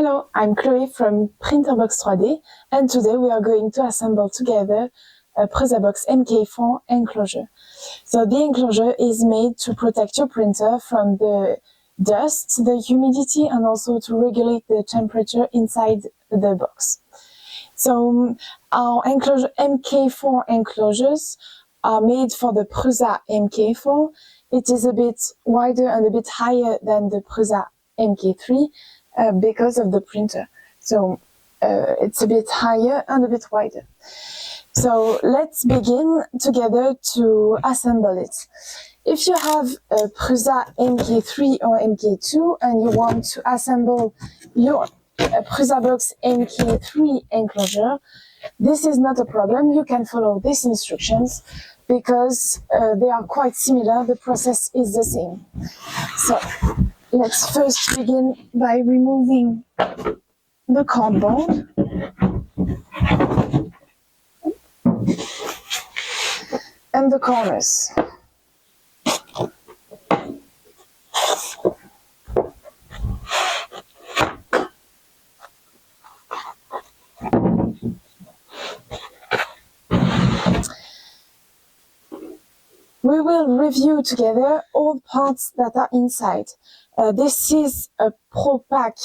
Hello, I'm Chloe from PrusaBox 3D, and today we are going to assemble together a PrusaBox MK4 enclosure. So the enclosure is made to protect your printer from the dust, the humidity, and also to regulate the temperature inside the box. So our enclosure MK4 enclosures are made for the Prusa MK4. It is a bit wider and a bit higher than the Prusa MK3 because of the printer. So it's a bit higher and a bit wider. So let's begin together to assemble it. If you have a Prusa MK3 or MK2 and you want to assemble your PrusaBox MK3 enclosure, this is not a problem. You can follow these instructions because they are quite similar. The process is the same. So let's first begin by removing the cardboard. And the corners. We will review together all parts that are inside. This is a Pro Pack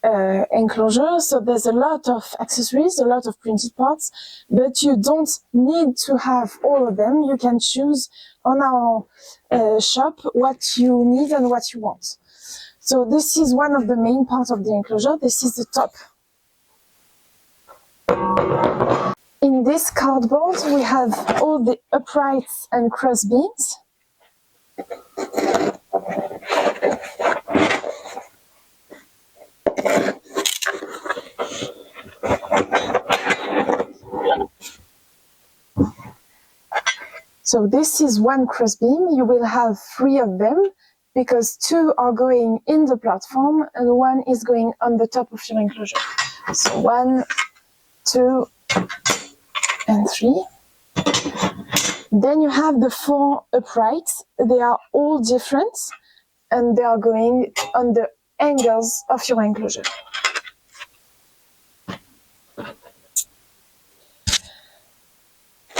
enclosure, so there's a lot of accessories, a lot of printed parts, but you don't need to have all of them. You can choose on our shop what you need and what you want. So this is one of the main parts of the enclosure. This is the top. In this cardboard, we have all the uprights and cross beams. So this is one cross beam. You will have 3 of them because 2 are going in the platform and 1 is going on the top of your enclosure. So 1, 2, and 3. Then you have the 4 uprights. They are all different and they are going on the angles of your enclosure.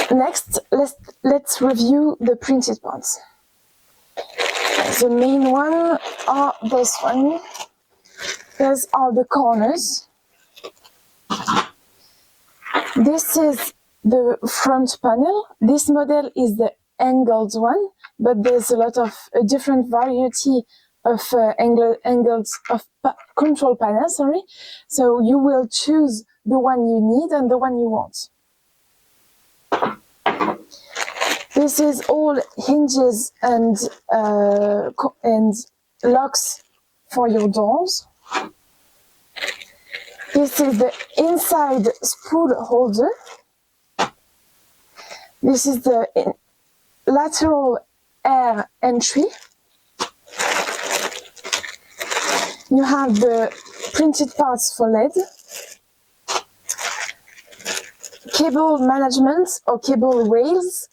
Next, let's review the printed parts. The main one are this one. These are the corners. This is the front panel. This model is the angled one, but there's a lot of different variety of angles of control panels. So you will choose the one you need and the one you want. This is all hinges and locks for your doors. This is the inside spool holder. This is the lateral air entry. You have the printed parts for LED. Cable management or cable rails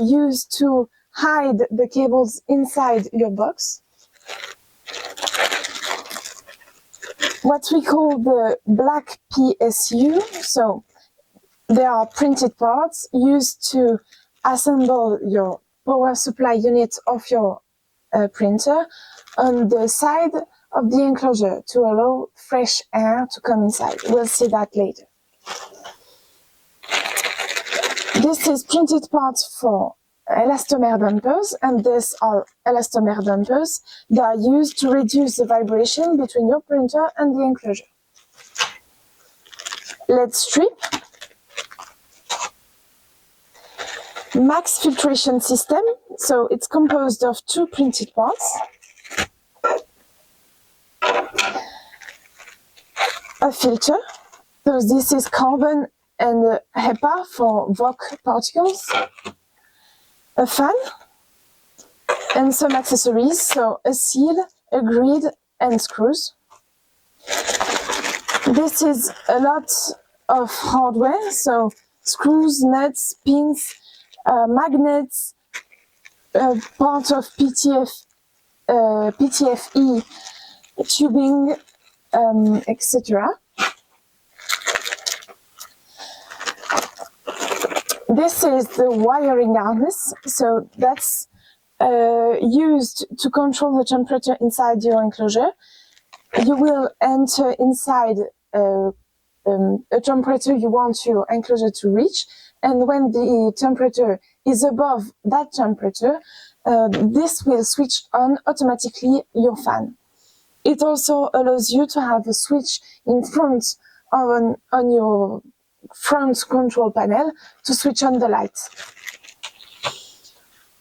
used to hide the cables inside your box. What we call the black PSU, so they are printed parts used to assemble your power supply unit of your printer on the side of the enclosure to allow fresh air to come inside. We'll see that later. This is printed parts for elastomer dampers, and these are elastomer dampers. They are used to reduce the vibration between your printer and the enclosure. Let's strip. Max filtration system, so it's composed of 2 printed parts. A filter, so this is carbon and HEPA for VOC particles. A fan, and some accessories, so a seal, a grid, and screws. This is a lot of hardware, so screws, nuts, pins, magnets, part of PTFE tubing, etc. This is the wiring harness, so that's used to control the temperature inside your enclosure. You will enter inside a temperature you want your enclosure to reach, and when the temperature is above that temperature, this will switch on automatically your fan. It also allows you to have a switch in front on your front control panel to switch on the light.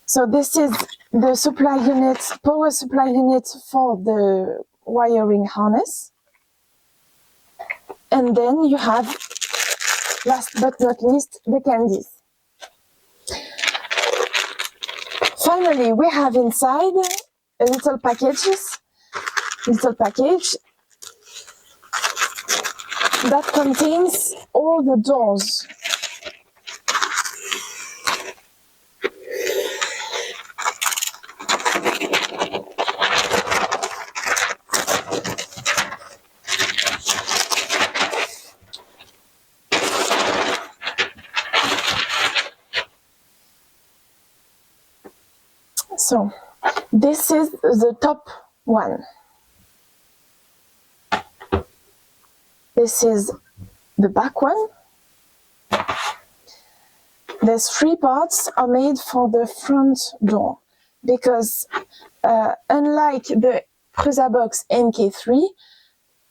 So this is the supply unit, power supply unit for the wiring harness. And then you have, last but not least, the candies. Finally, we have inside a little package that contains all the doors. So, this is the top one. This is the back one. These three parts are made for the front door because unlike the PrusaBox MK3,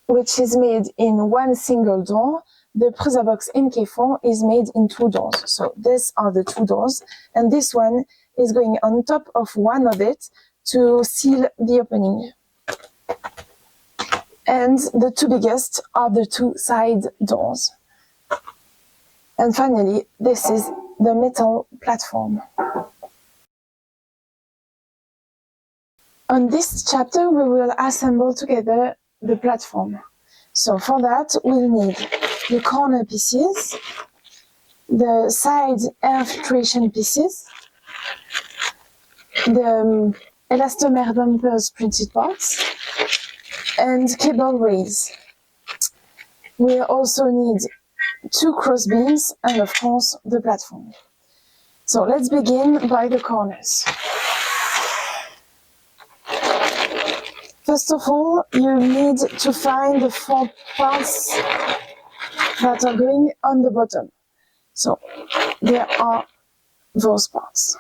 which is made in one single door, the PrusaBox MK4 is made in two doors. So these are the two doors, and this one is going on top of one of it to seal the opening. And the two biggest are the two side doors. And finally, this is the metal platform. On this chapter, we will assemble together the platform. So for that, we'll need the corner pieces, the side air filtration pieces, the elastomer dampers printed parts, and cable rails. We also need two cross beams and of course the platform. So let's begin by the corners. First of all, you need to find the four parts that are going on the bottom. So there are those parts.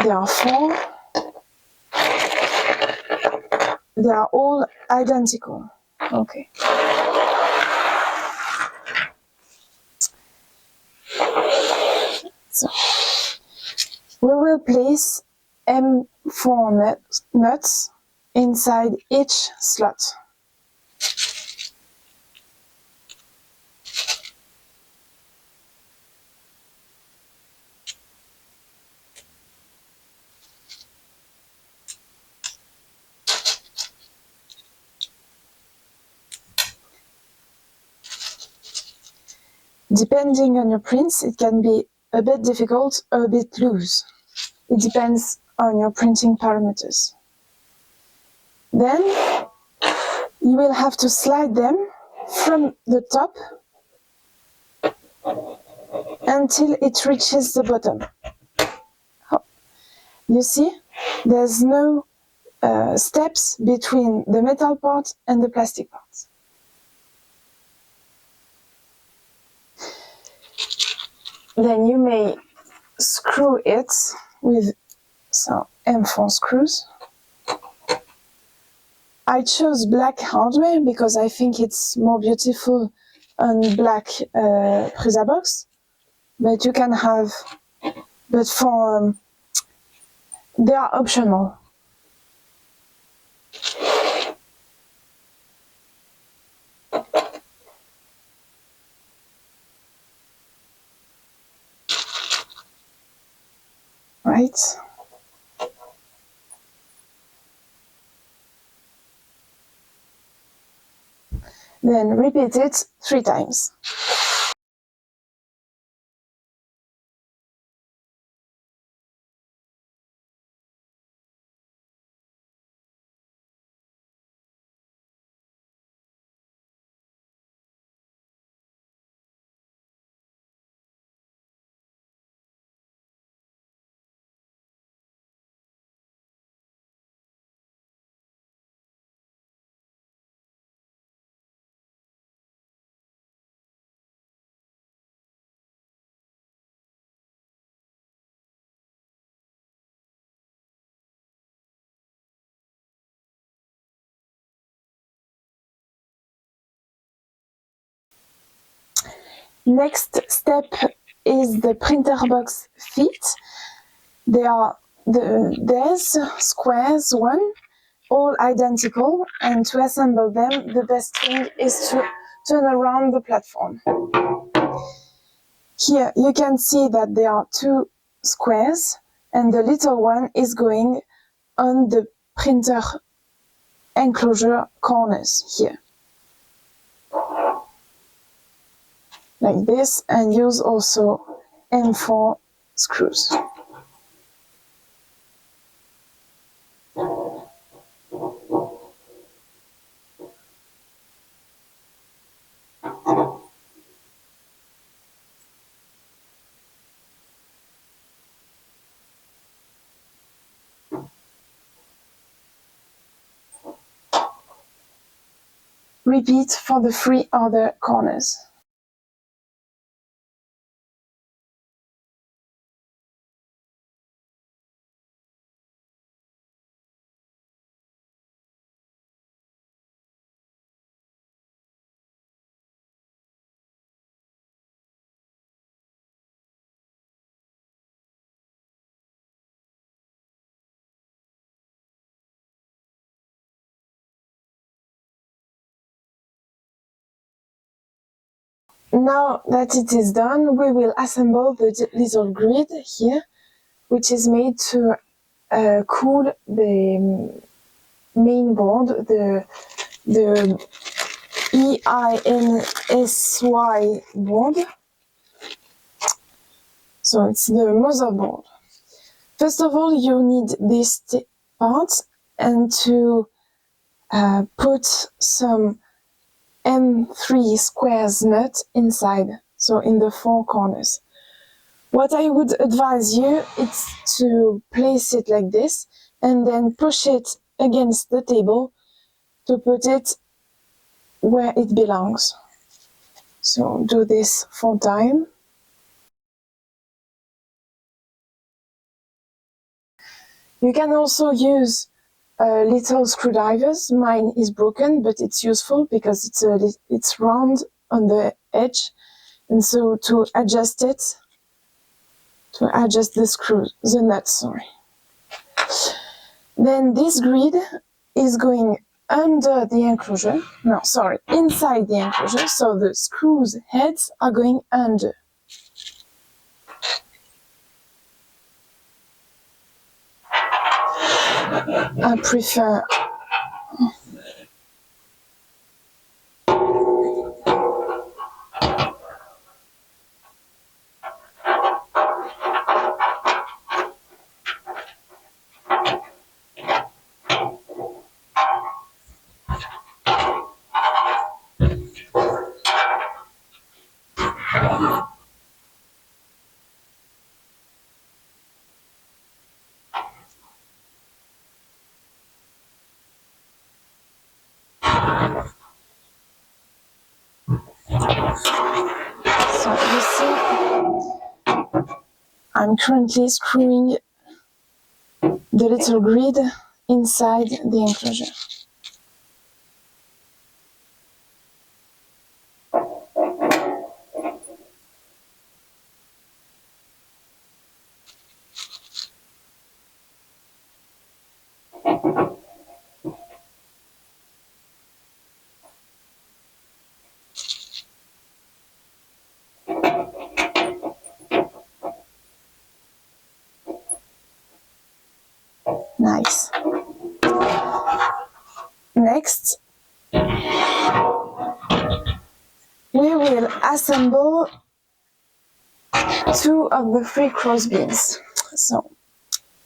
There are four. They are all identical. Okay. So we will place M4 nuts inside each slot. Depending on your prints, it can be a bit difficult or a bit loose. It depends on your printing parameters. Then you will have to slide them from the top until it reaches the bottom. You see, there's no steps between the metal part and the plastic part. Then you may screw it with some M4 screws. I chose black hardware because I think it's more beautiful on black PrusaBox, but you can have, but for, they are optional. Right? Then repeat it 3 times. Next step is the printer box fit. There's squares, all identical, and to assemble them, the best thing is to turn around the platform. Here you can see that there are two squares, and the little one is going on the printer enclosure corners here. Like this, and use also M4 screws. Repeat for the 3 other corners. Now that it is done, we will assemble the little grid here, which is made to cool the main board, the EINSY board. So it's the motherboard. First of all, you need this part and to put some M3 squares nut inside, so in the 4 corners. What I would advise you is to place it like this and then push it against the table to put it where it belongs. So do this 4 times. You can also use little screwdrivers. Mine is broken, but it's useful because it's round on the edge, and so to adjust it, to adjust the nuts, sorry. Then this grid is going under the enclosure, inside the enclosure, so the screws heads are going under. I prefer So you see, I'm currently screwing the little grid inside the enclosure. Nice. Next, we will assemble 2 of the 3 crossbeams. So,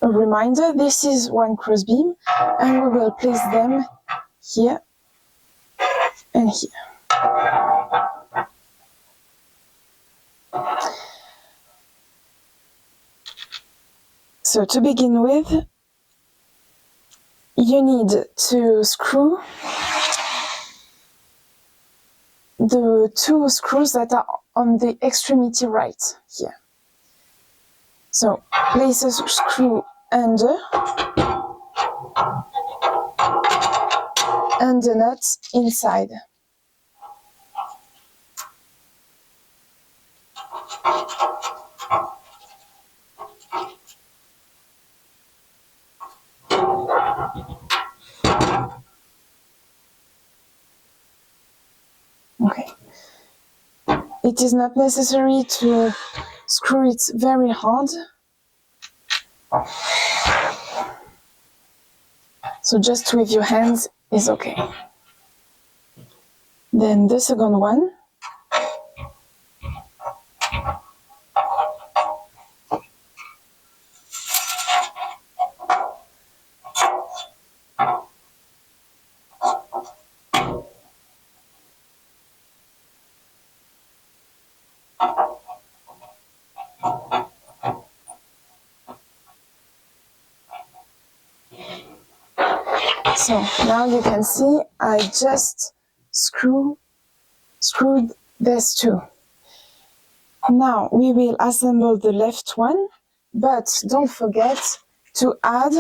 a reminder, this is 1 crossbeam, and we will place them here and here. So to begin with, you need to screw the 2 screws that are on the extremity right here. So place a screw under and the nut inside. Okay. It is not necessary to screw it very hard. So just with your hands is okay. Then the second one. So now you can see I just screwed these two. Now we will assemble the left one, but don't forget to add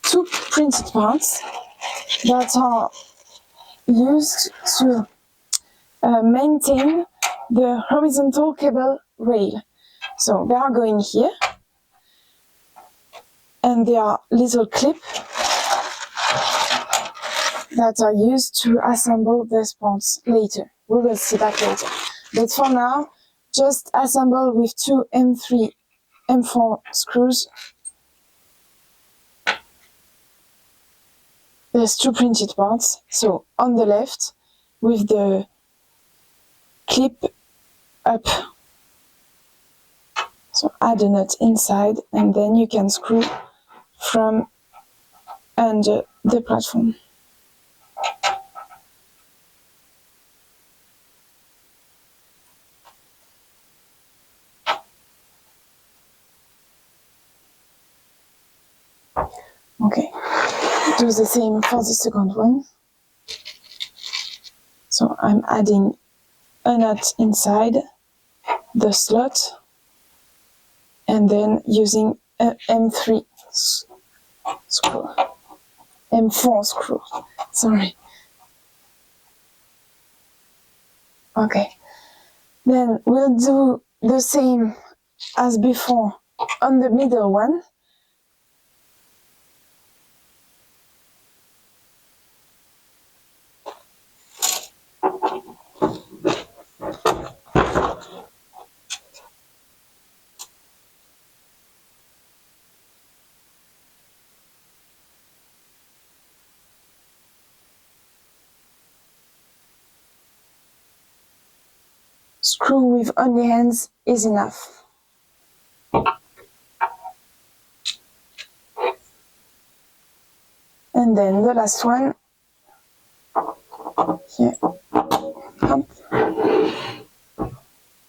two printed parts that are used to maintain the horizontal cable rail. So they are going here, and they are little clips that are used to assemble these parts later. We will see that later. But for now, just assemble with two M3, M4 screws. There's two printed parts. So on the left, with the clip up. So add a nut inside, and then you can screw from under the platform. Okay, do the same for the second one. So I'm adding a nut inside the slot, and then using a M3 screw, M4 screw, sorry. Okay, then we'll do the same as before on the middle one. Screw with only hands is enough. And then the last one, here, up.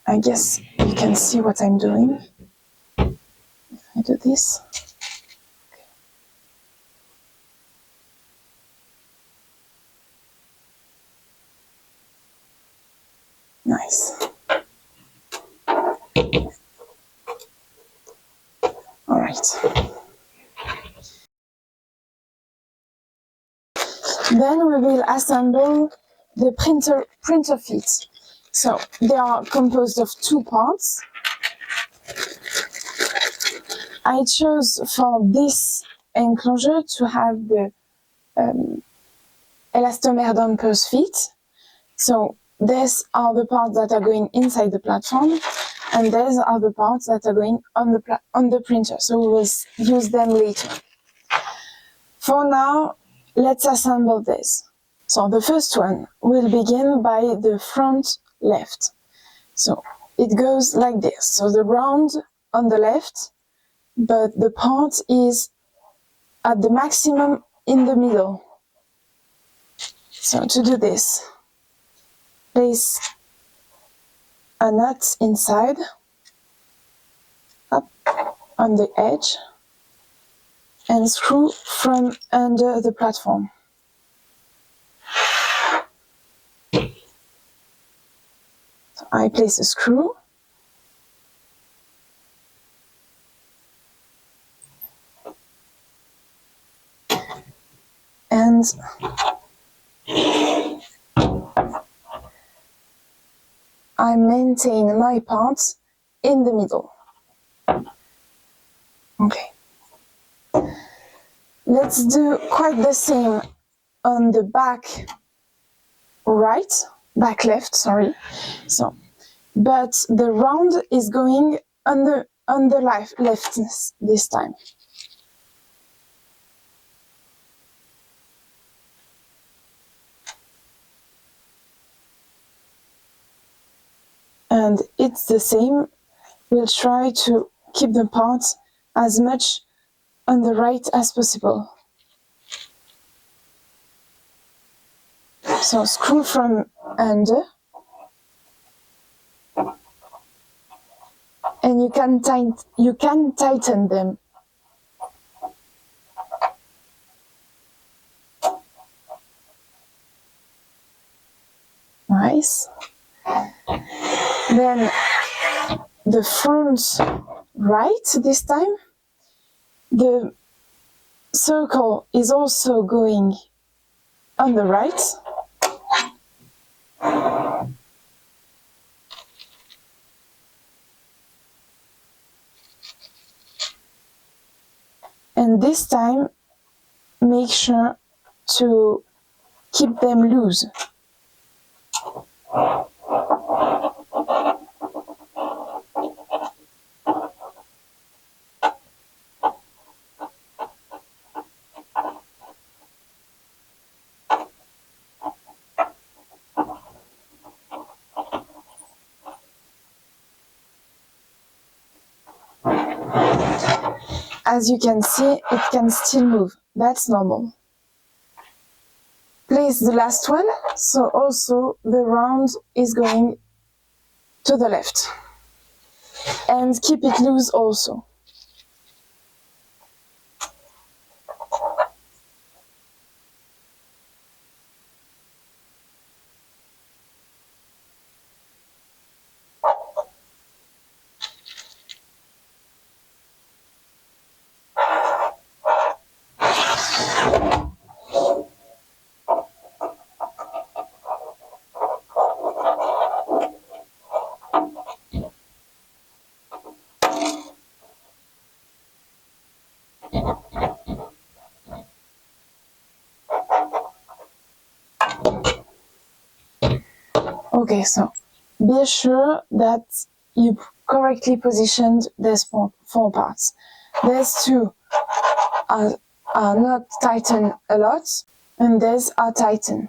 I guess you can see what I'm doing. If I do this. Okay. Nice. All right. Then we will assemble the printer feet. So they are composed of two parts. I chose for this enclosure to have the Elastomer dampers feet. So these are the parts that are going inside the platform, and these are the parts that are going on the printer. So we will use them later. For now, let's assemble this. So the first one will begin by the front left. So it goes like this. So the round on the left, but the part is at the maximum in the middle. So to do this, place a nut inside, up on the edge, and screw from under the platform. So I place a screw, and I maintain my part in the middle. Okay. Let's do quite the same on the back left, sorry. So, but the round is going on the left this time. And it's the same. We'll try to keep the part as much on the right as possible. So screw from under, and you can tighten them. Nice. Then the front right this time. The circle is also going on the right. And this time, make sure to keep them loose. As you can see, it can still move. That's normal. Place the last one, so also the round is going to the left. And keep it loose also. Okay, so be sure that you correctly positioned these four parts. These two are not tightened a lot, and these are tightened.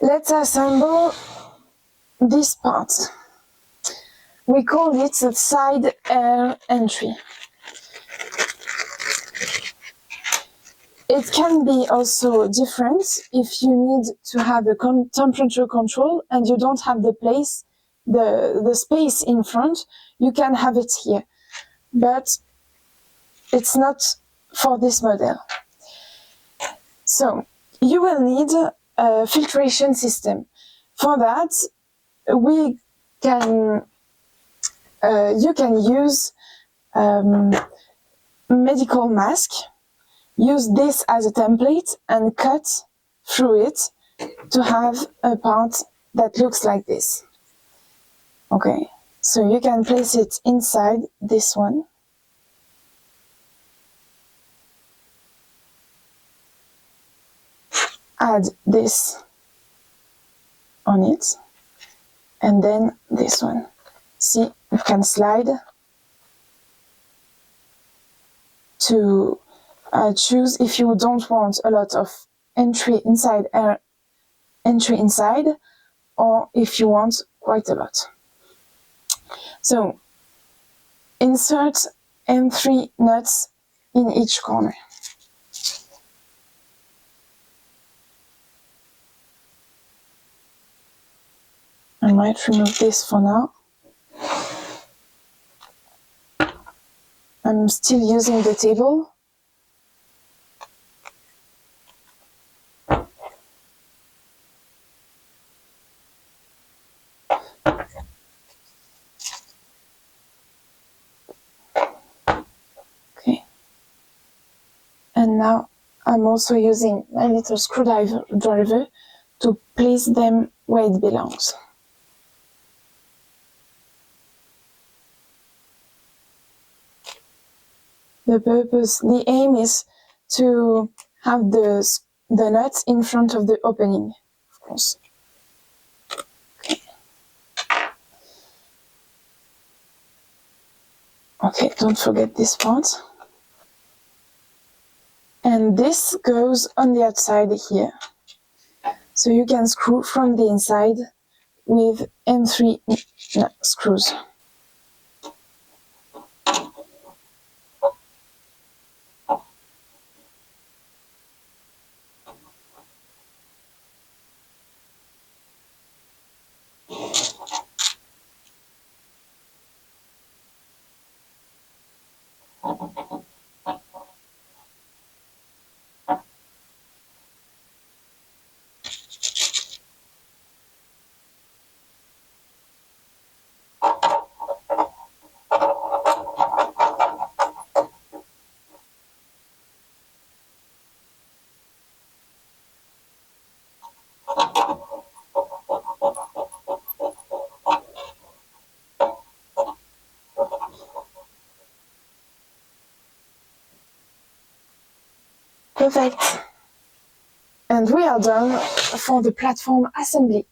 Let's assemble this part. We call it the side air entry. It can be also different if you need to have a temperature control and you don't have the space in front, you can have it here. But it's not for this model. So you will need a filtration system. For that, you can use medical mask. Use this as a template and cut through it to have a part that looks like this. Okay, so you can place it inside this one. Add this on it, and then this one. See, you can slide to choose if you don't want a lot of entry inside, or if you want quite a lot. So insert M3 nuts in each corner. I might remove this for now. I'm still using the table. And now I'm also using my little screwdriver to to place them where it belongs. The aim is to have the nuts in front of the opening, of course. Okay, don't forget this part. And this goes on the outside here. So you can screw from the inside with M3 screws. Perfect. And we are done for the platform assembly.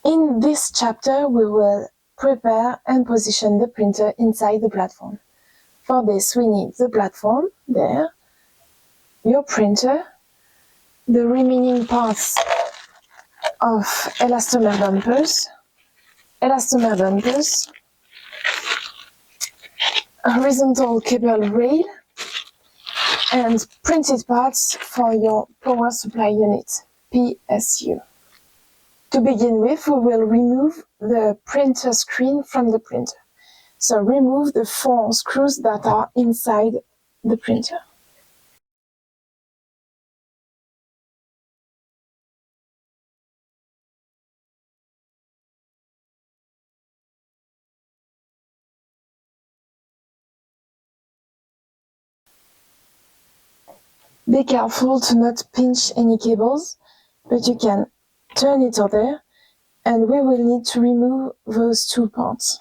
In this chapter, we will prepare and position the printer inside the platform. For this, we need the platform, there, your printer, the remaining parts of elastomer bumpers, horizontal cable rail, and printed parts for your power supply unit, PSU. To begin with, we will remove the printer screen from the printer. So remove the 4 screws that are inside the printer. Be careful to not pinch any cables, but you can turn it over, and we will need to remove those 2 parts.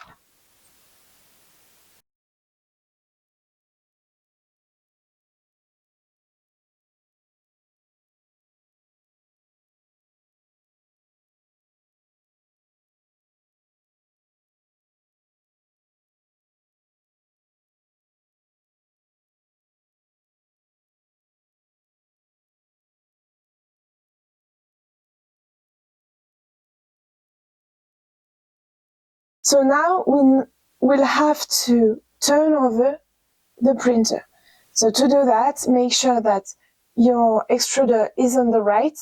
So now we will have to turn over the printer. So to do that, make sure that your extruder is on the right.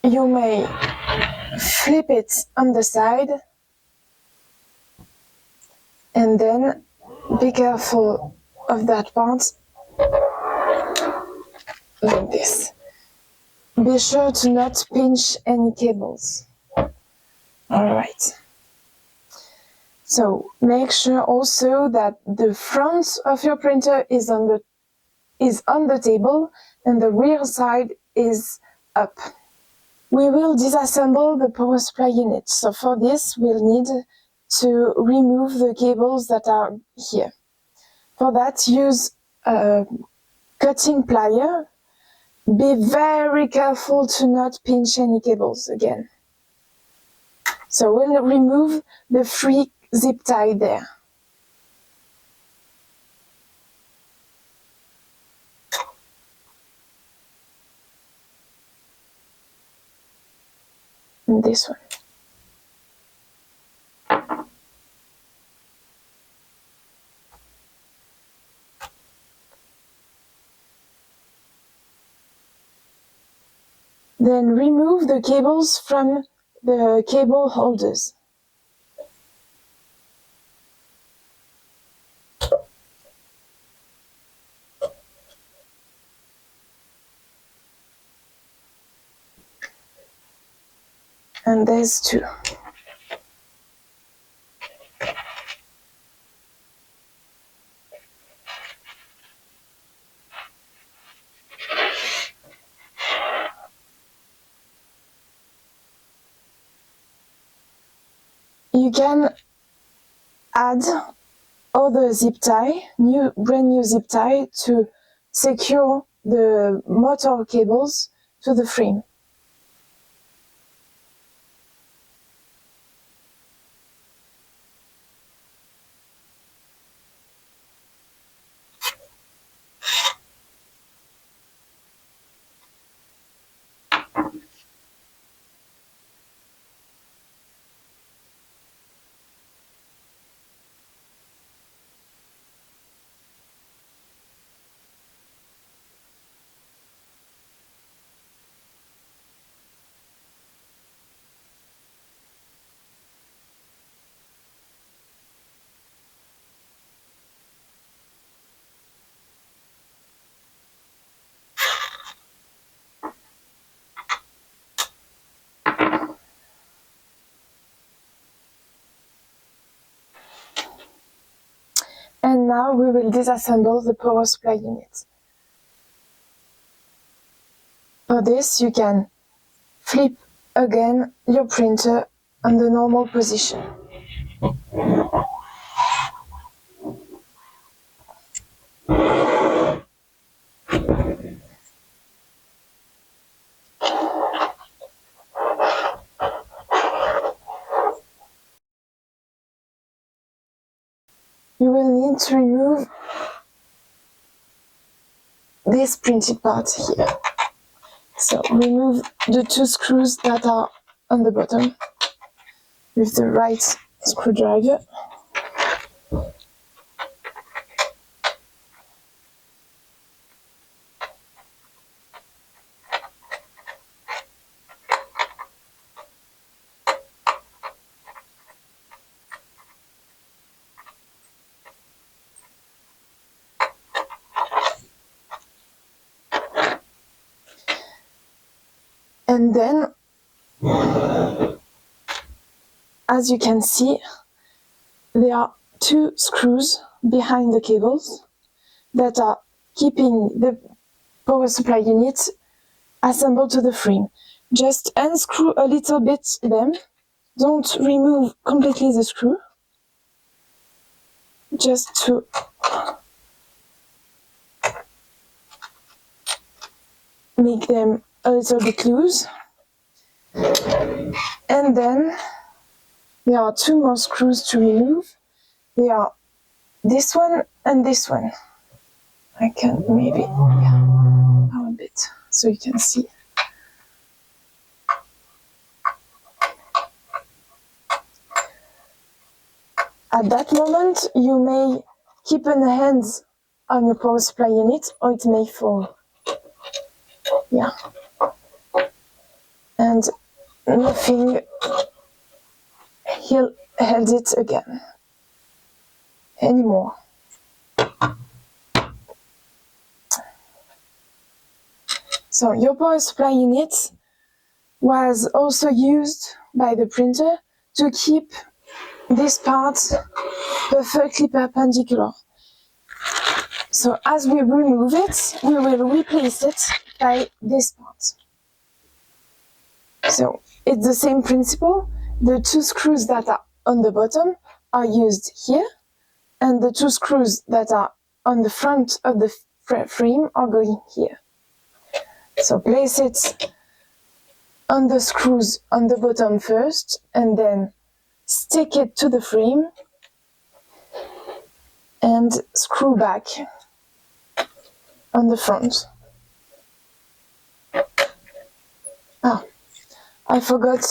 You may flip it on the side, and then be careful of that part, like this. Be sure to not pinch any cables. Alright. So make sure also that the front of your printer is on the table and the rear side is up. We will disassemble the power supply unit. So for this, we'll need to remove the cables that are here. For that, use a cutting plier. Be very careful to not pinch any cables again. So we'll remove the 3 zip tie there. And this one. Then remove the cables from the cable holders. And there's 2. you can add other zip tie, brand new zip tie to secure the motor cables to the frame. And now we will disassemble the power supply unit. For this, you can flip again your printer on the normal position. You will need to remove this printed part here. So remove the 2 screws that are on the bottom with the right screwdriver. And then, as you can see, there are 2 screws behind the cables that are keeping the power supply unit assembled to the frame. Just unscrew a little bit them. Don't remove completely the screw. Just to make them a little bit loose. And then there are 2 more screws to remove. They are this one and this one. I can maybe a bit so you can see. At that moment, you may keep an hand on your power supply unit or it may fall. Yeah. And nothing held it again anymore. So your power supply unit was also used by the printer to keep this part perfectly perpendicular. So as we remove it, we will replace it by this part. So it's the same principle. The 2 screws that are on the bottom are used here, and the 2 screws that are on the front of the frame are going here. So place it on the screws on the bottom first, and then stick it to the frame and screw back on the front. Ah, I forgot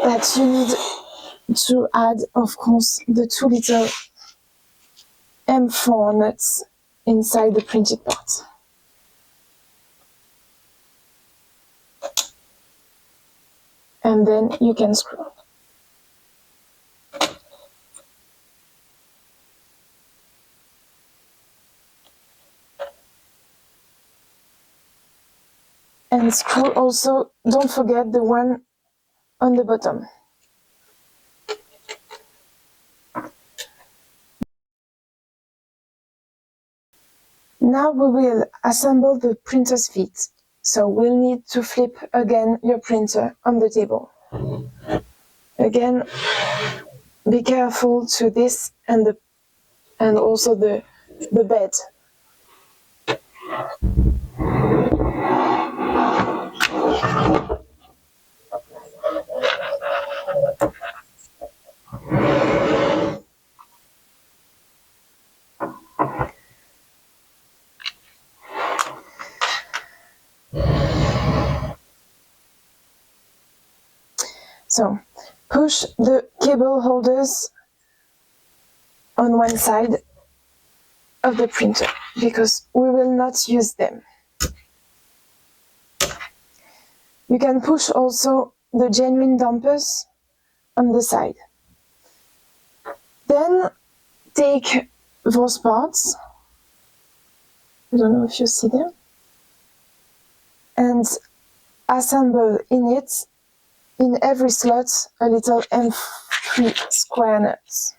that you need to add, of course, the 2 little M4 nuts inside the printed part. And then you can screw. And screw also, don't forget the one on the bottom. Now we will assemble the printer's feet. So we'll need to flip again your printer on the table. Again, be careful to this and also the bed. So, push the cable holders on one side of the printer because we will not use them. You can push also the genuine dampers on the side. Then take those parts, I don't know if you see them, and assemble in it, in every slot, a little M3 square nuts.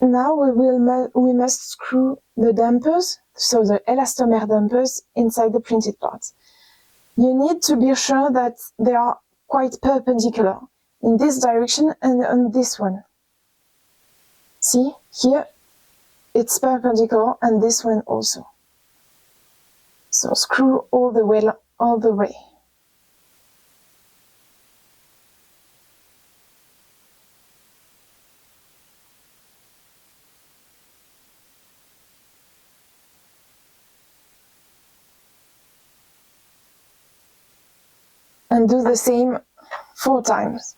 Now we must screw the dampers, so the elastomer dampers, inside the printed parts. You need to be sure that they are quite perpendicular in this direction and on this one. See, here it's perpendicular and this one also. So screw all the way. And do the same 4 times.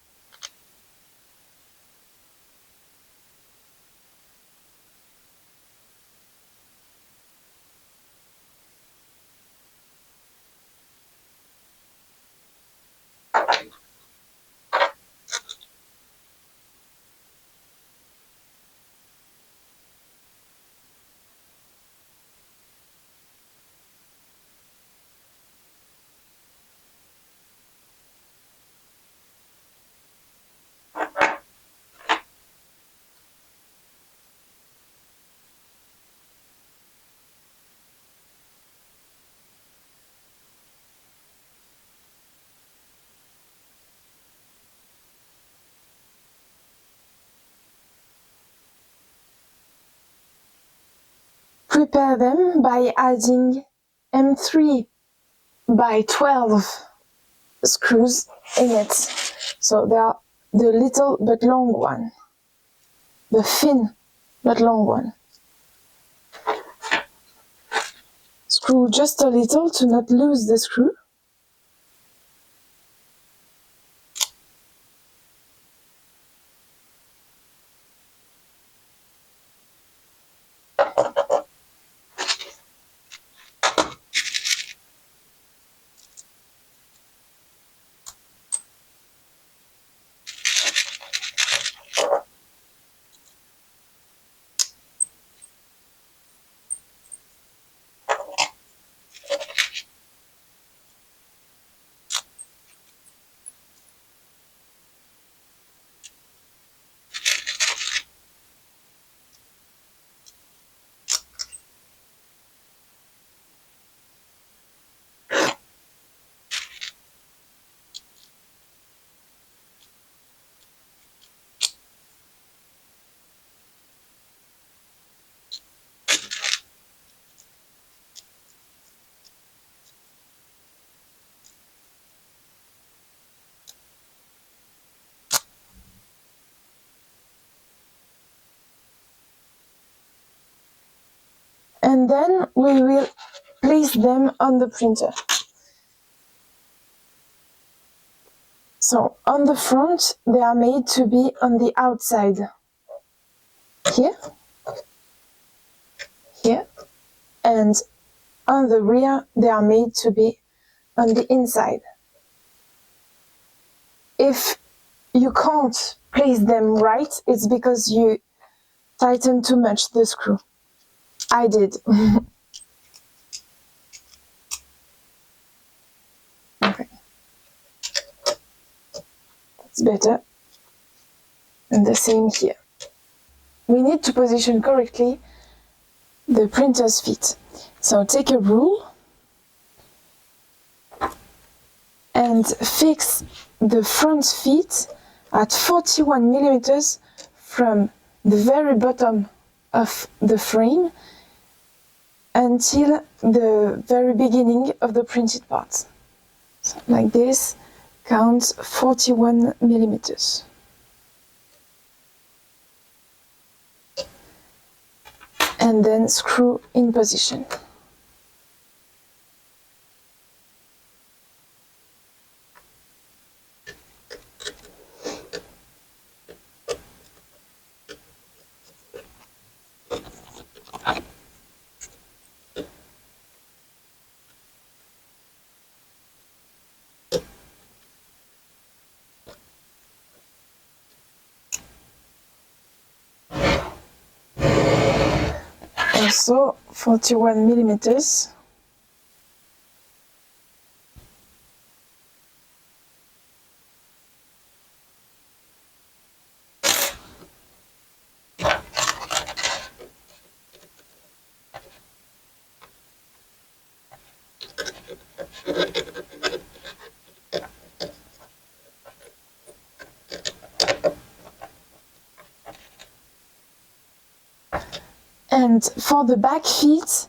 Prepare them by adding M3 by 12 screws in it. So they are the little but long one, the thin but long one. Screw just a little to not lose the screw. And then we will place them on the printer. So on the front, they are made to be on the outside. Here, here, and on the rear, they are made to be on the inside. If you can't place them right, it's because you tighten too much the screw. I did. Okay. It's better. And the same here. We need to position correctly the printer's feet. So take a rule and fix the front feet at 41 millimeters from the very bottom of the frame until the very beginning of the printed part. So like this, count 41 millimeters. And then screw in position. Also 41 millimeters. And for the back feet,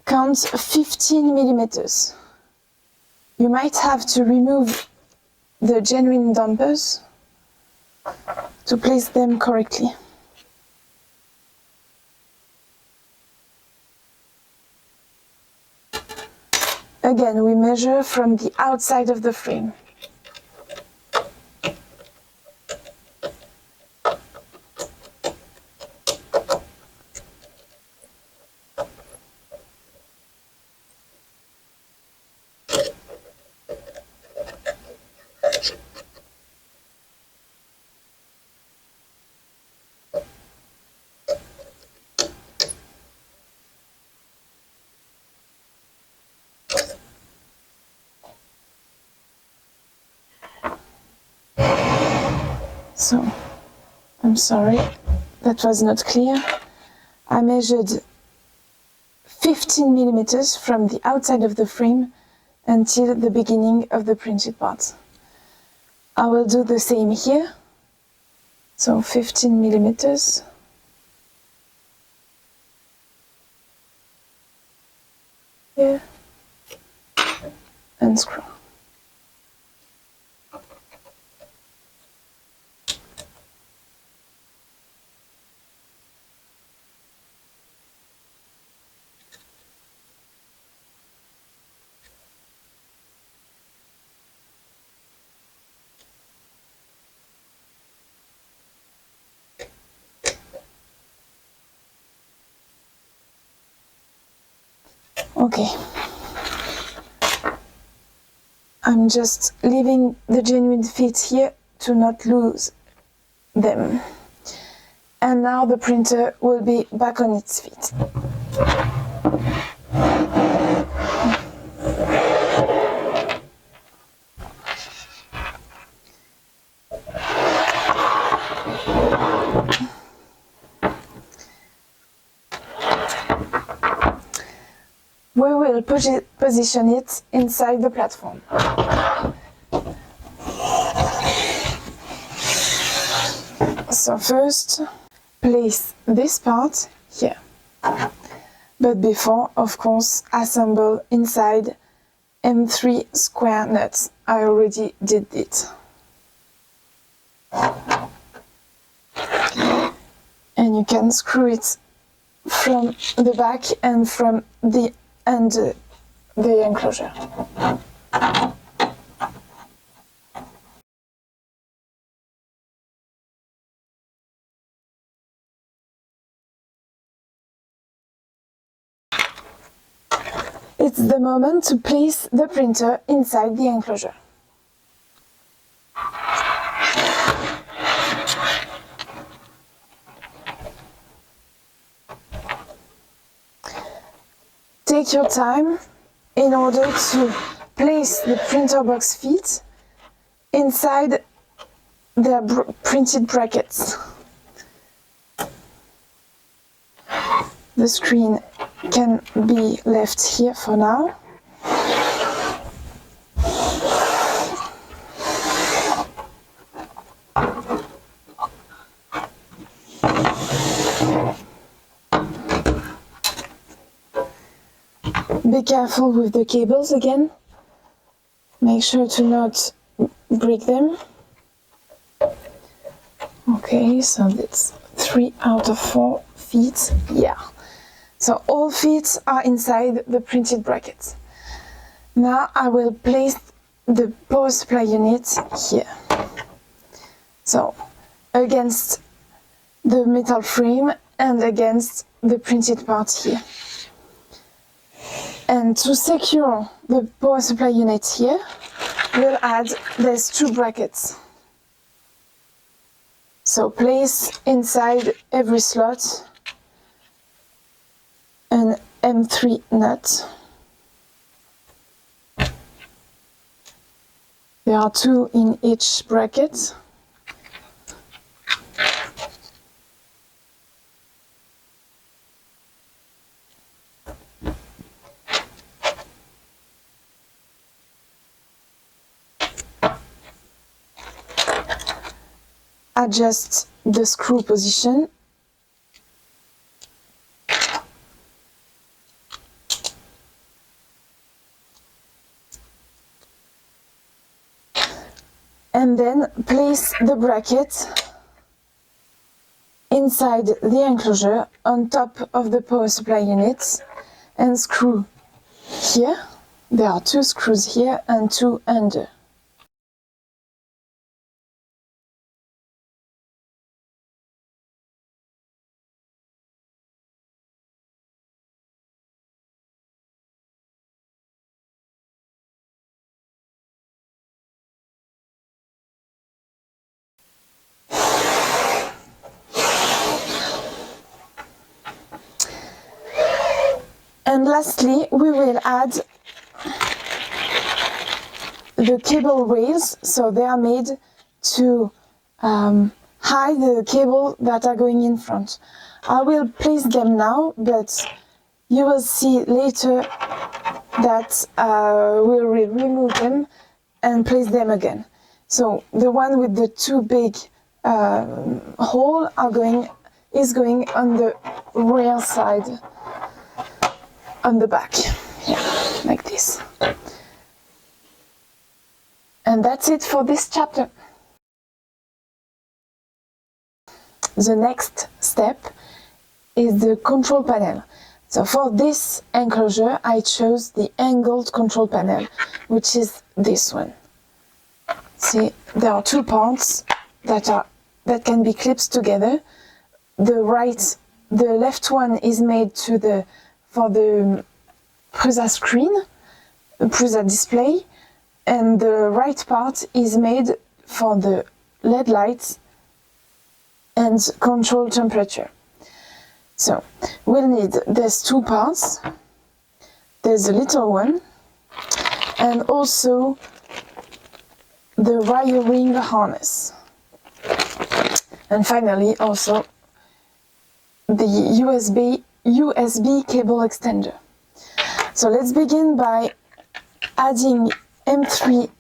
count 15 millimeters. You might have to remove the genuine dampers to place them correctly. Again, we measure from the outside of the frame. So, I'm sorry, that was not clear. I measured 15 millimeters from the outside of the frame until the beginning of the printed part. I will do the same here. So 15 millimeters. Here. And screw. Okay. I'm just leaving the genuine feet here to not lose them. And now the printer will be back on its feet. We will position it inside the platform. So first, place this part here. But before, of course, assemble inside M3 square nuts. I already did it. And you can screw it from the back and from the enclosure. it's the moment to place the printer inside the enclosure. Take your time in order to place the printer box feet inside their printed brackets. The screen can be left here for now. Be careful with the cables again. Make sure to not break them. Okay, so that's 3 out of 4 feet. Yeah. So all feet are inside the printed brackets. Now I will place the power supply unit here. So against the metal frame and against the printed part here. And to secure the power supply unit here, we'll add these 2 brackets. So place inside every slot an M3 nut. There are 2 in each bracket. Adjust the screw position. And then place the bracket inside the enclosure on top of the power supply unit and screw here. There are 2 screws here and 2 under. And lastly, we will add the cable rails, so they are made to hide the cable that are going in front. I will place them now, but you will see later that we will remove them and place them again. So the one with the 2 big hole is going on the rear side, on the back, yeah, like this. And that's it for this chapter. The next step is the control panel. So for this enclosure, I chose the angled control panel, which is this one. See, there are 2 parts that can be clipped together. The left one is made for the Prusa screen, the Prusa display, and the right part is made for the LED lights and control temperature. So we'll need these 2 parts. There's a little one and also the wiring harness. And finally also the USB cable extender. So let's begin by adding M3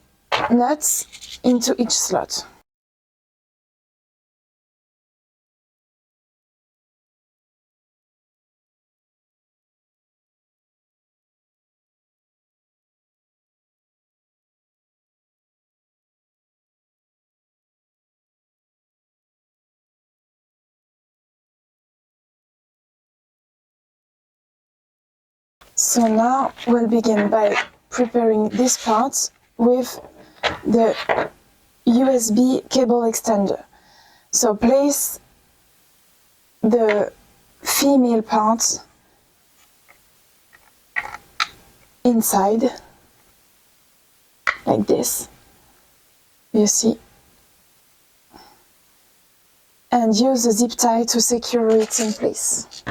nuts into each slot. So now we'll begin by preparing this part with the USB cable extender. So place the female part inside, like this, you see, and use a zip tie to secure it in place.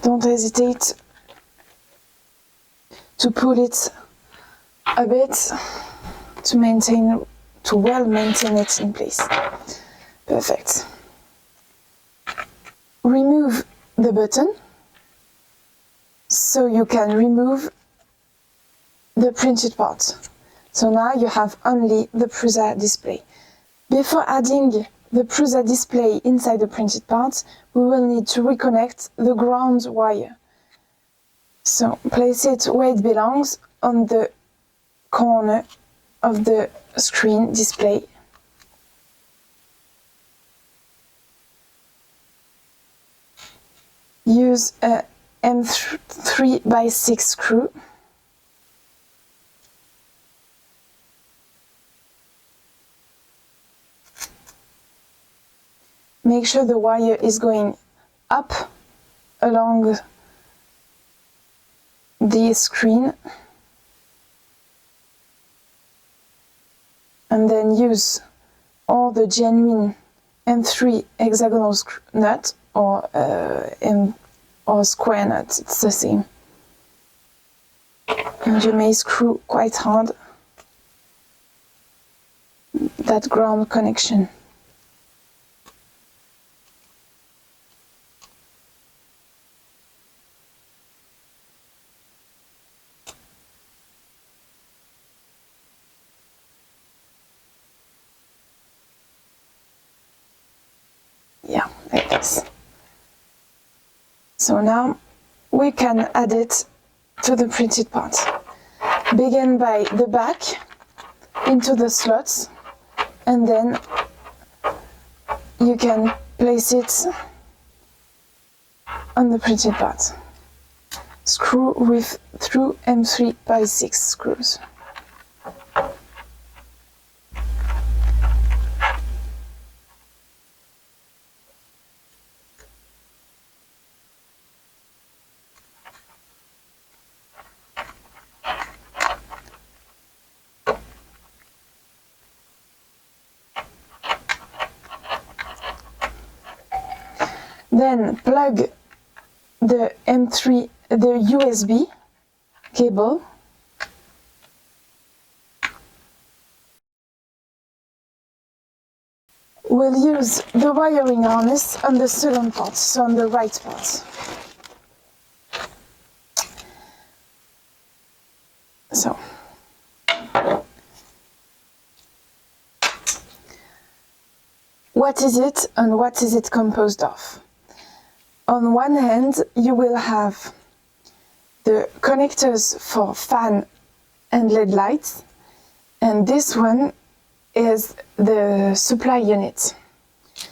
Don't hesitate to pull it a bit to well maintain it in place. Perfect. Remove the button so you can remove the printed part. So now you have only the Prusa display. Before adding the Prusa display inside the printed part, we will need to reconnect the ground wire. So place it where it belongs, on the corner of the screen display. Use a M3x6 screw. Make sure the wire is going up along the screen, and then use all the genuine M3 hexagonal nut or square nut, it's the same. And you may screw quite hard that ground connection. Yeah, like this. So now we can add it to the printed part. Begin by the back into the slots, and then you can place it on the printed part. Screw with through M3x6 screws. Then plug the USB cable. We'll use the wiring harness on the second part, so on the right part. So, what is it and what is it composed of? On one hand, you will have the connectors for fan and LED lights, and this one is the supply unit.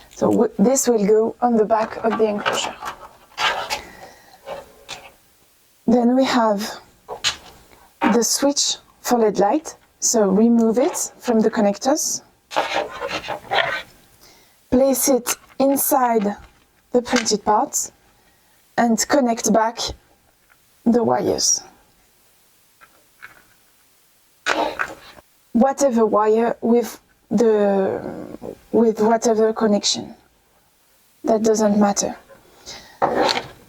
So this will go on the back of the enclosure. Then we have the switch for LED light, so remove it from the connectors. Place it inside the printed parts and connect back the wires. Whatever wire with whatever connection. That doesn't matter.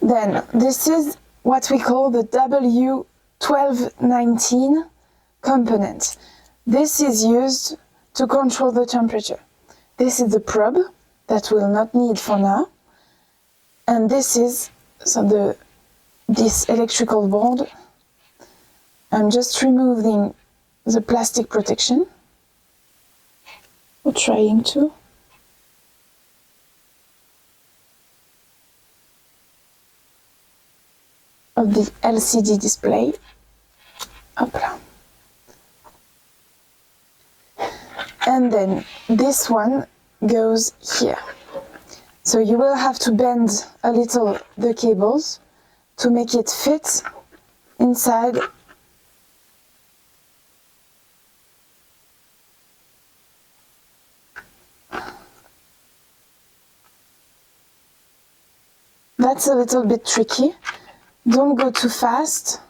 Then this is what we call the W1219 component. This is used to control the temperature. This is the probe that we'll not need for now. And this is this electrical board. I'm just removing the plastic protection, or trying to. Of the LCD display. Hop là. And then this one goes here. So you will have to bend a little the cables to make it fit inside That's a little bit tricky. Don't go too fast,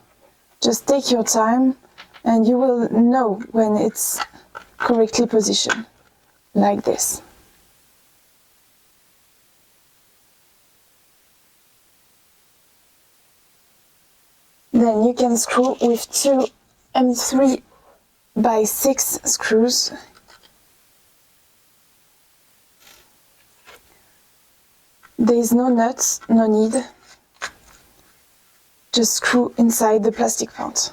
just take your time and you will know when it's correctly positioned, like this. Then you can screw with two M3 by 6 screws. There is no nuts, no need. Just screw inside the plastic part.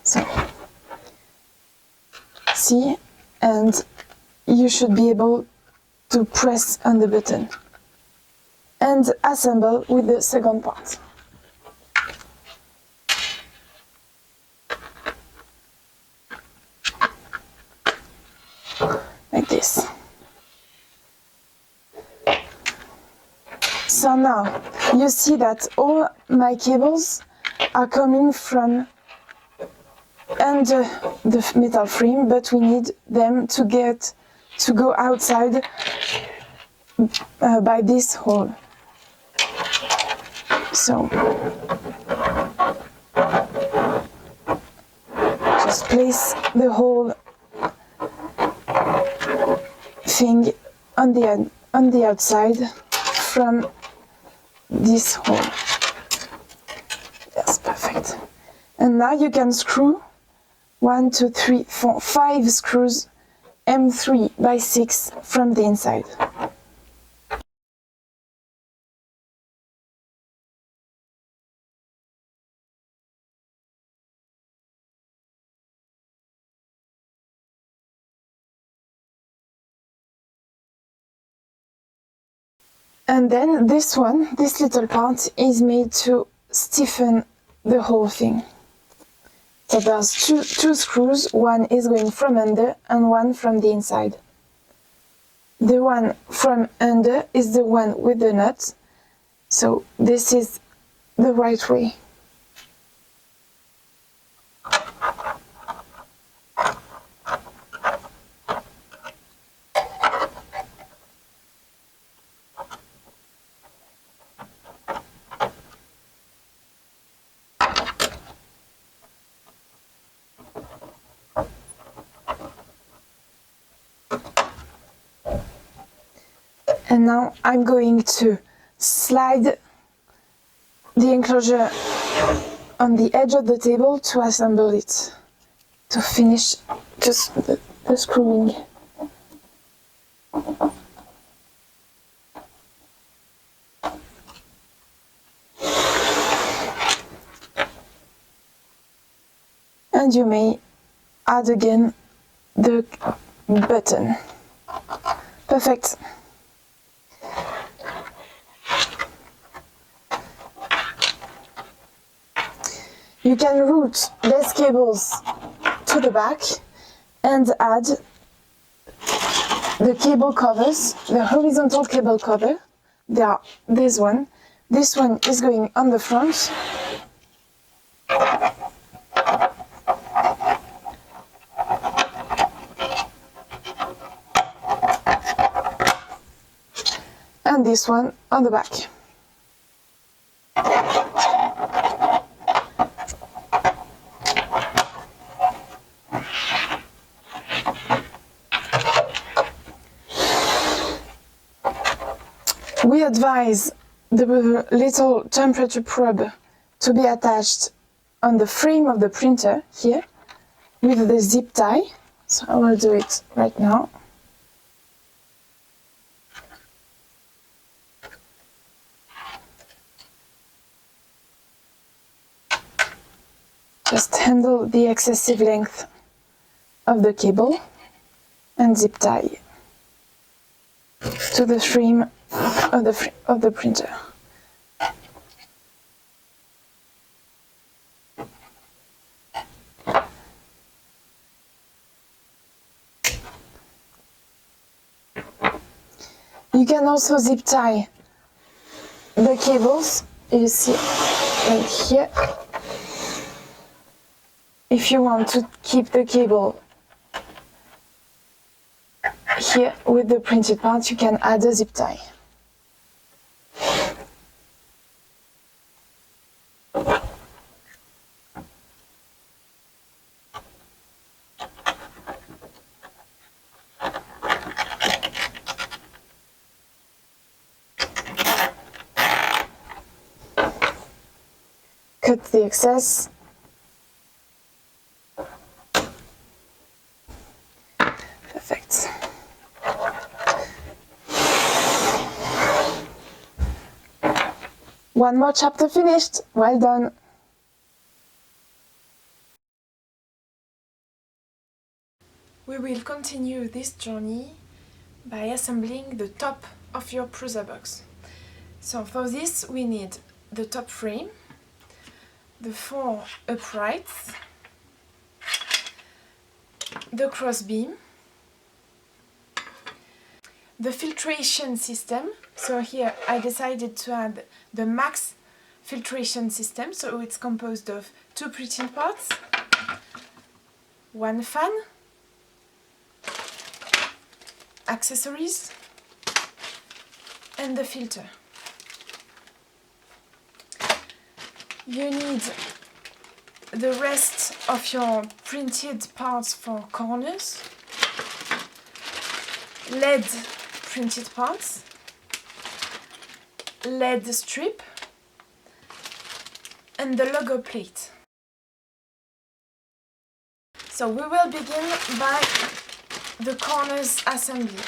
So, see, and you should be able to press on the button and assemble with the second part. Like this. So now you see that all my cables are coming from under the metal frame, but we need them to go outside by this hole. So just place the whole thing on the outside from this hole. Yes, perfect. And now you can screw 1, 2, 3, 4, 5 screws M3 by 6 from the inside. And then this little part is made to stiffen the whole thing. So there's two screws, one is going from under and one from the inside. The one from under is the one with the nut, so this is the right way. And now I'm going to slide the enclosure on the edge of the table to assemble it, to finish just the screwing. And you may add again the button. Perfect. You can route these cables to the back and add the cable covers, the horizontal cable cover. They are this one. This one is going on the front. And this one on the back. We advise the little temperature probe to be attached on the frame of the printer here with the zip tie. So I will do it right now. handle the excessive length of the cable and zip tie to the frame of the printer. You can also zip tie the cables, you see right here. If you want to keep the cable here with the printed part, you can add a zip tie. Cut the excess. Perfect. One more chapter finished. Well done. We will continue this journey by assembling the top of your PrusaBox. So for this we need the top frame, the 4 uprights, the crossbeam, the filtration system. So here I decided to add the max filtration system, so it's composed of 2 printing parts, 1 fan, accessories, and the filter. You need the rest of your printed parts for corners, LED printed parts, LED strip, and the logo plate. So we will begin by the corners assembly.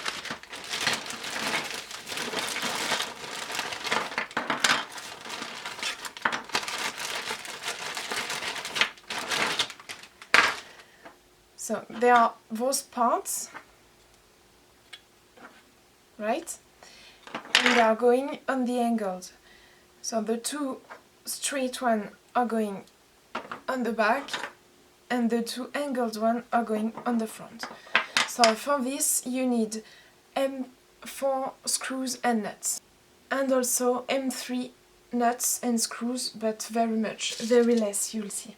So there are those parts, right? And they are going on the angles. So the 2 straight ones are going on the back and the 2 angled ones are going on the front. So for this you need M4 screws and nuts, and also M3 nuts and screws, but very less, you'll see.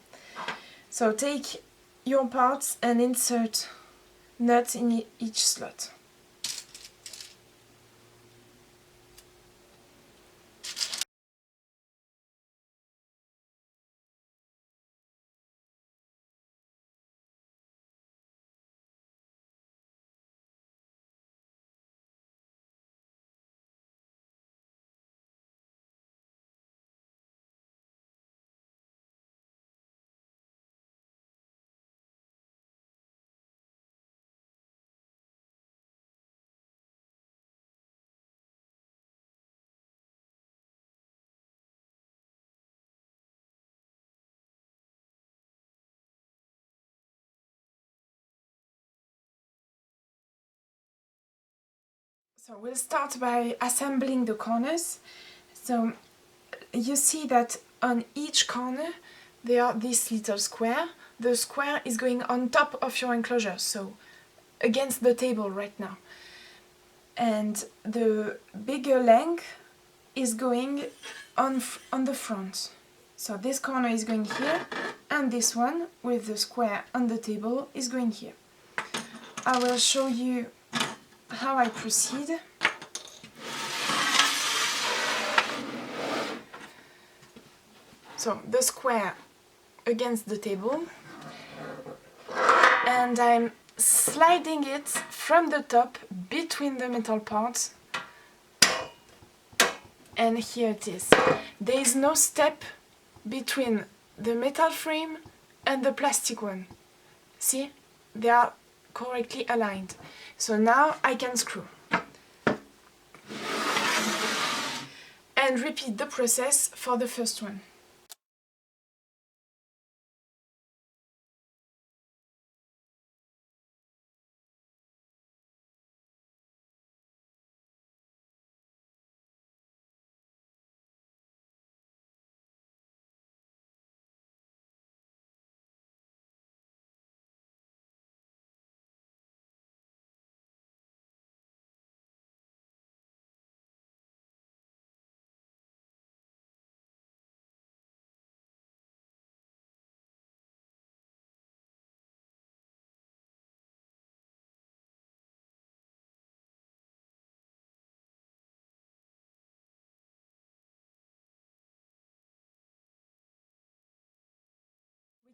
So take your parts and insert nuts in each slot. So we'll start by assembling the corners. So you see that on each corner there are this little square. The square is going on top of your enclosure, so against the table right now. And the bigger length is going on the front. So this corner is going here, and this one with the square on the table is going here. I will show you how I proceed. So the square against the table, and I'm sliding it from the top between the metal parts, and here it is. There is no step between the metal frame and the plastic one. See? They are correctly aligned. So now I can screw. And repeat the process for the first one.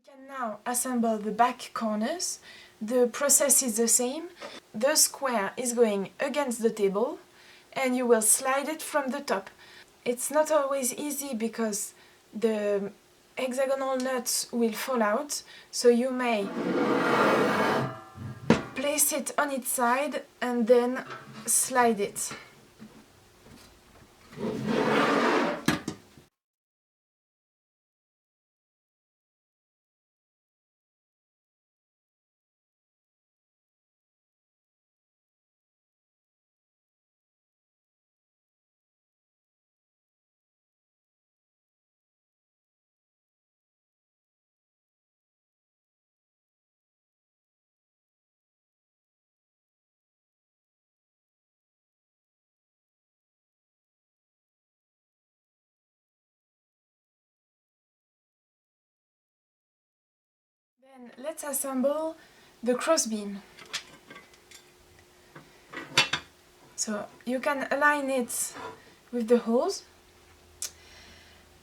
We can now assemble the back corners. The process is the same. The square is going against the table and you will slide it from the top. It's not always easy because the hexagonal nuts will fall out, so you may place it on its side and then slide it. Then let's assemble the crossbeam. So you can align it with the holes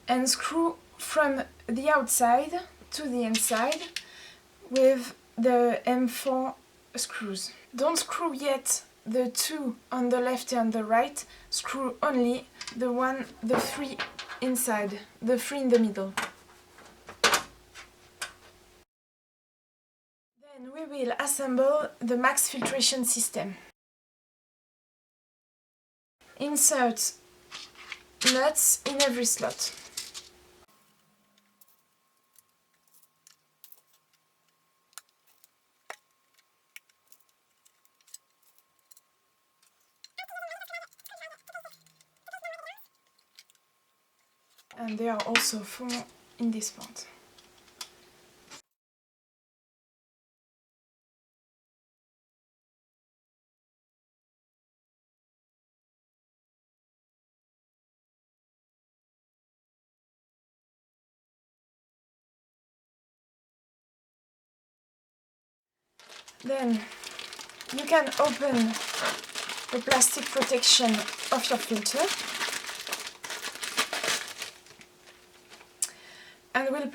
and screw from the outside to the inside with the M4 screws. Don't screw yet the two on the left and the right, screw only the three inside, the three in the middle. Then we will assemble the max filtration system. Insert nuts in every slot. And there are also 4 in this part. Then you can open the plastic protection of your filter and we'll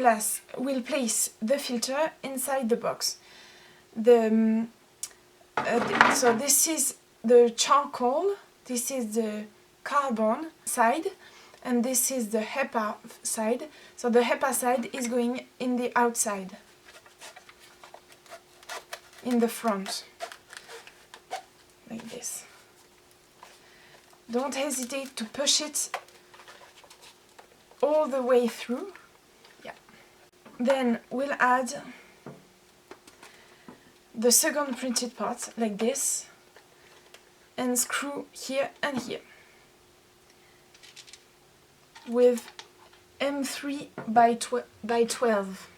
place the filter inside the box. So this is the charcoal, this is the carbon side, and this is the HEPA side. So the HEPA side is going in the outside, in the front, like this. Don't hesitate to push it all the way through. Yeah. Then we'll add the second printed part, like this, and screw here and here with M3 by 12.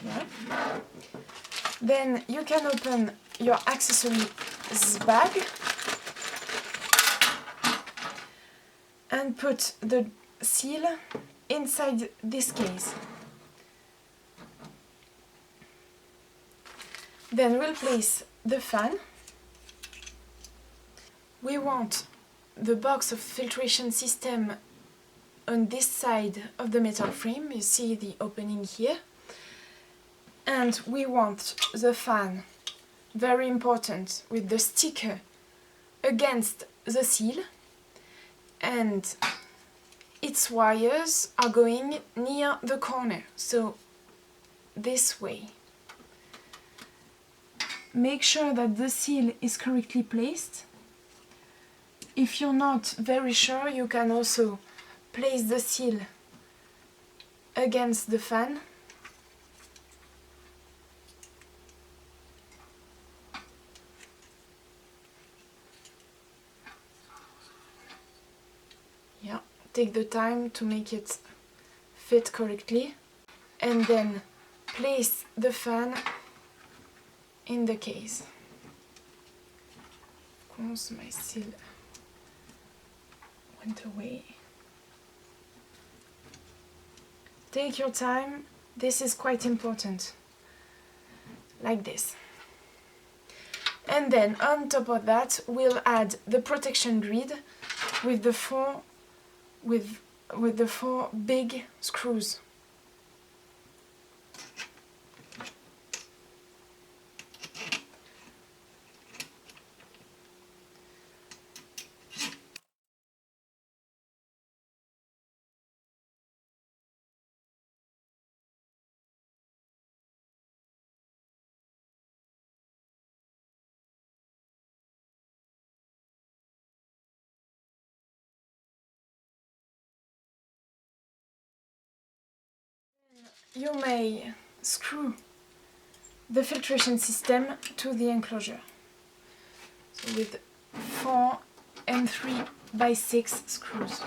Yeah. Then you can open your accessories bag and put the seal inside this case. Then we'll place the fan. We want the box of filtration system on this side of the metal frame. You see the opening here. And we want the fan, very important, with the sticker against the seal, and its wires are going near the corner, so this way. Make sure that the seal is correctly placed. If you're not very sure, you can also place the seal against the fan. Yeah, take the time to make it fit correctly, and then place the fan in the case. Of course, my seal went away. take your time, this is quite important, like this. And then on top of that we'll add the protection grid with the four big screws. You may screw the filtration system to the enclosure. So with 4 and 3x6 screws.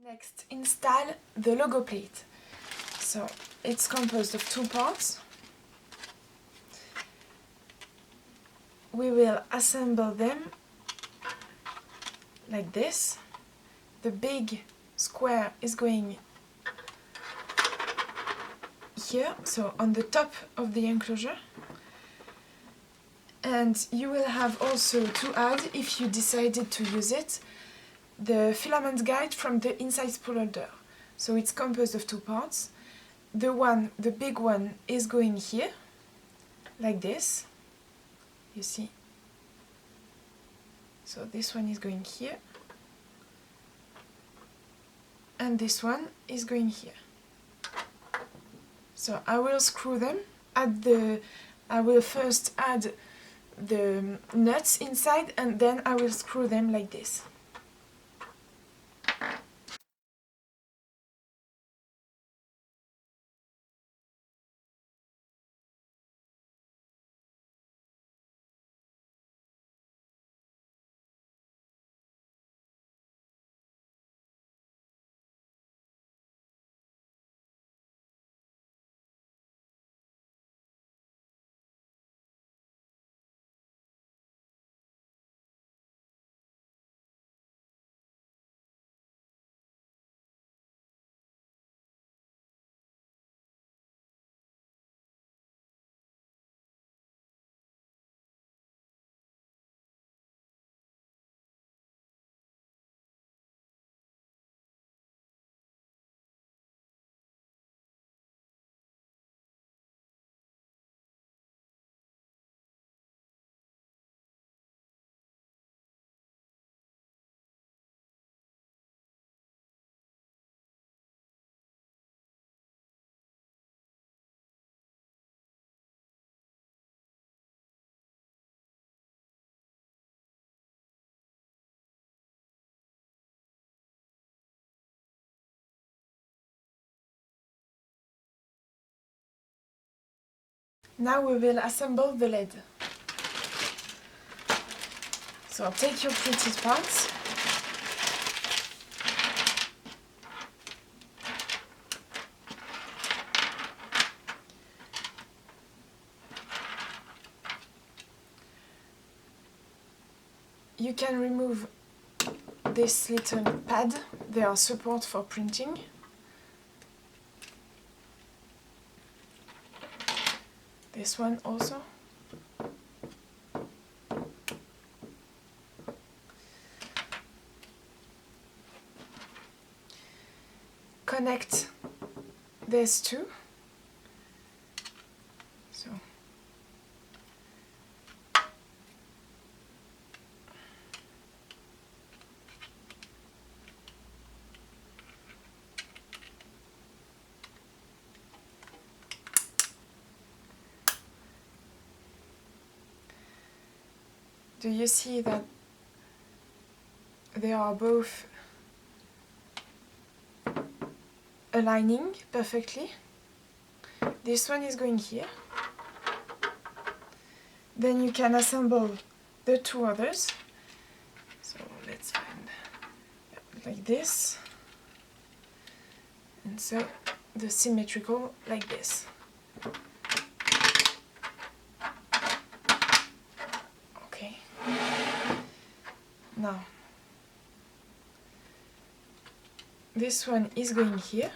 Next, install the logo plate. So it's composed of 2 parts. We will assemble them like this. The big square is going here, so on the top of the enclosure. And you will have also to add, if you decided to use it, the filament guide from the inside spool holder. So it's composed of 2 parts. The big one is going here, like this. You see? So this one is going here. And this one is going here. So I will screw them. I will first add the nuts inside and then I will screw them like this. Now we will assemble the lid. So take your printed parts. You can remove this little pad, they are support for printing. This one also. Connect these two. So do you see that they are both aligning perfectly? This one is going here. Then you can assemble the two others. So let's find like this, and so the symmetrical like this. Okay. Now, this one is going here,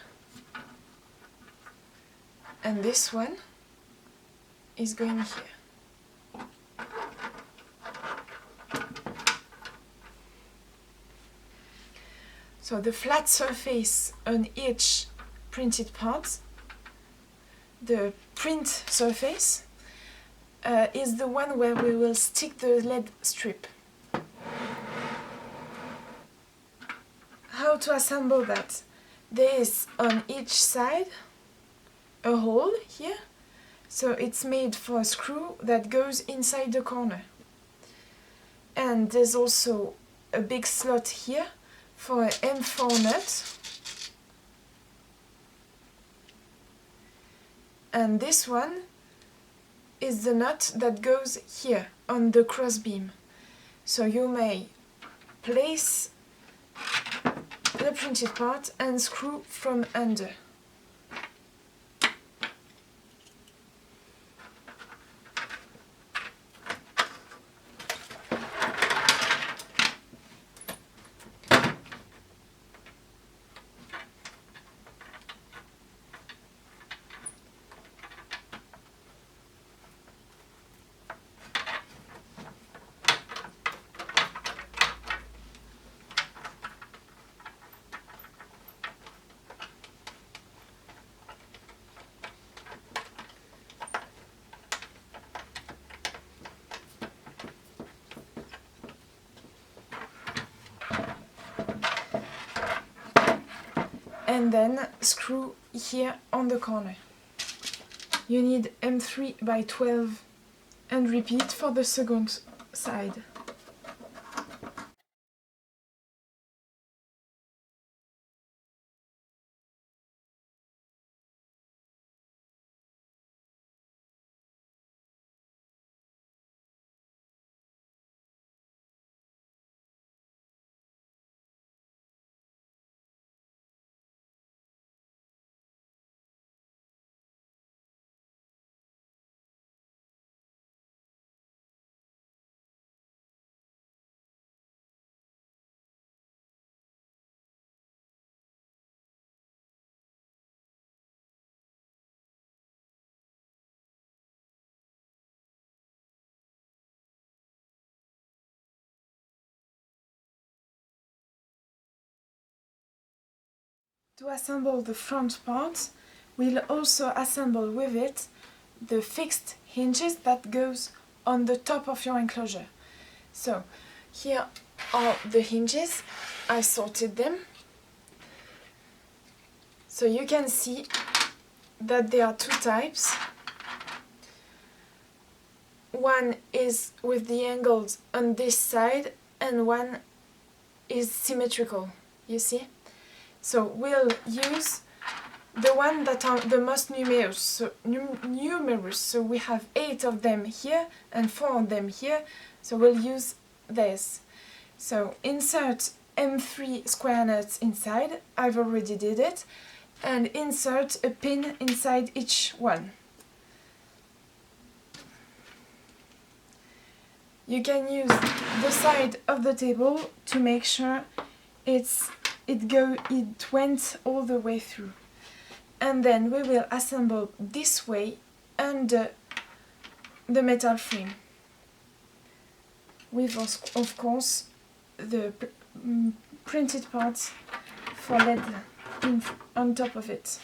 and this one is going here. So the flat surface on each printed part, the print surface, is the one where we will stick the lead strip. How to assemble that? There is on each side a hole here, so it's made for a screw that goes inside the corner. And there's also a big slot here for an M4 nut. And this one is the nut that goes here on the crossbeam. So you may place the printed part and screw from under. And then screw here on the corner. You need M3 by 12 and repeat for the second side. To assemble the front part, we'll also assemble with it the fixed hinges that goes on the top of your enclosure. So here are the hinges. I sorted them. So you can see that there are two types. One is with the angles on this side and one is symmetrical, you see? So we'll use the one that are the most numerous. So we have 8 of them here and 4 of them here. So we'll use this. So insert M3 square nuts inside. I've already did it. And insert a pin inside each one. You can use the side of the table to make sure it went all the way through. And then we will assemble this way under the metal frame. With, of course, the printed parts for lead on top of it.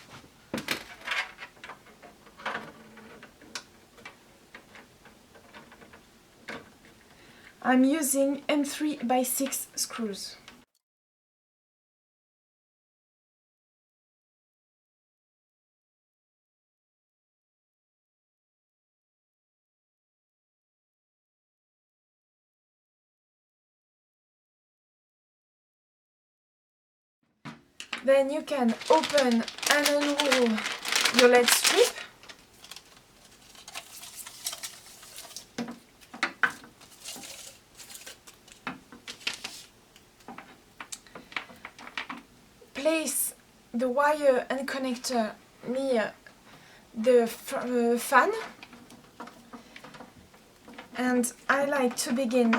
I'm using M3 by 6 screws. Then you can open and unroll your lead strip. wire and connector near the fan, and I like to begin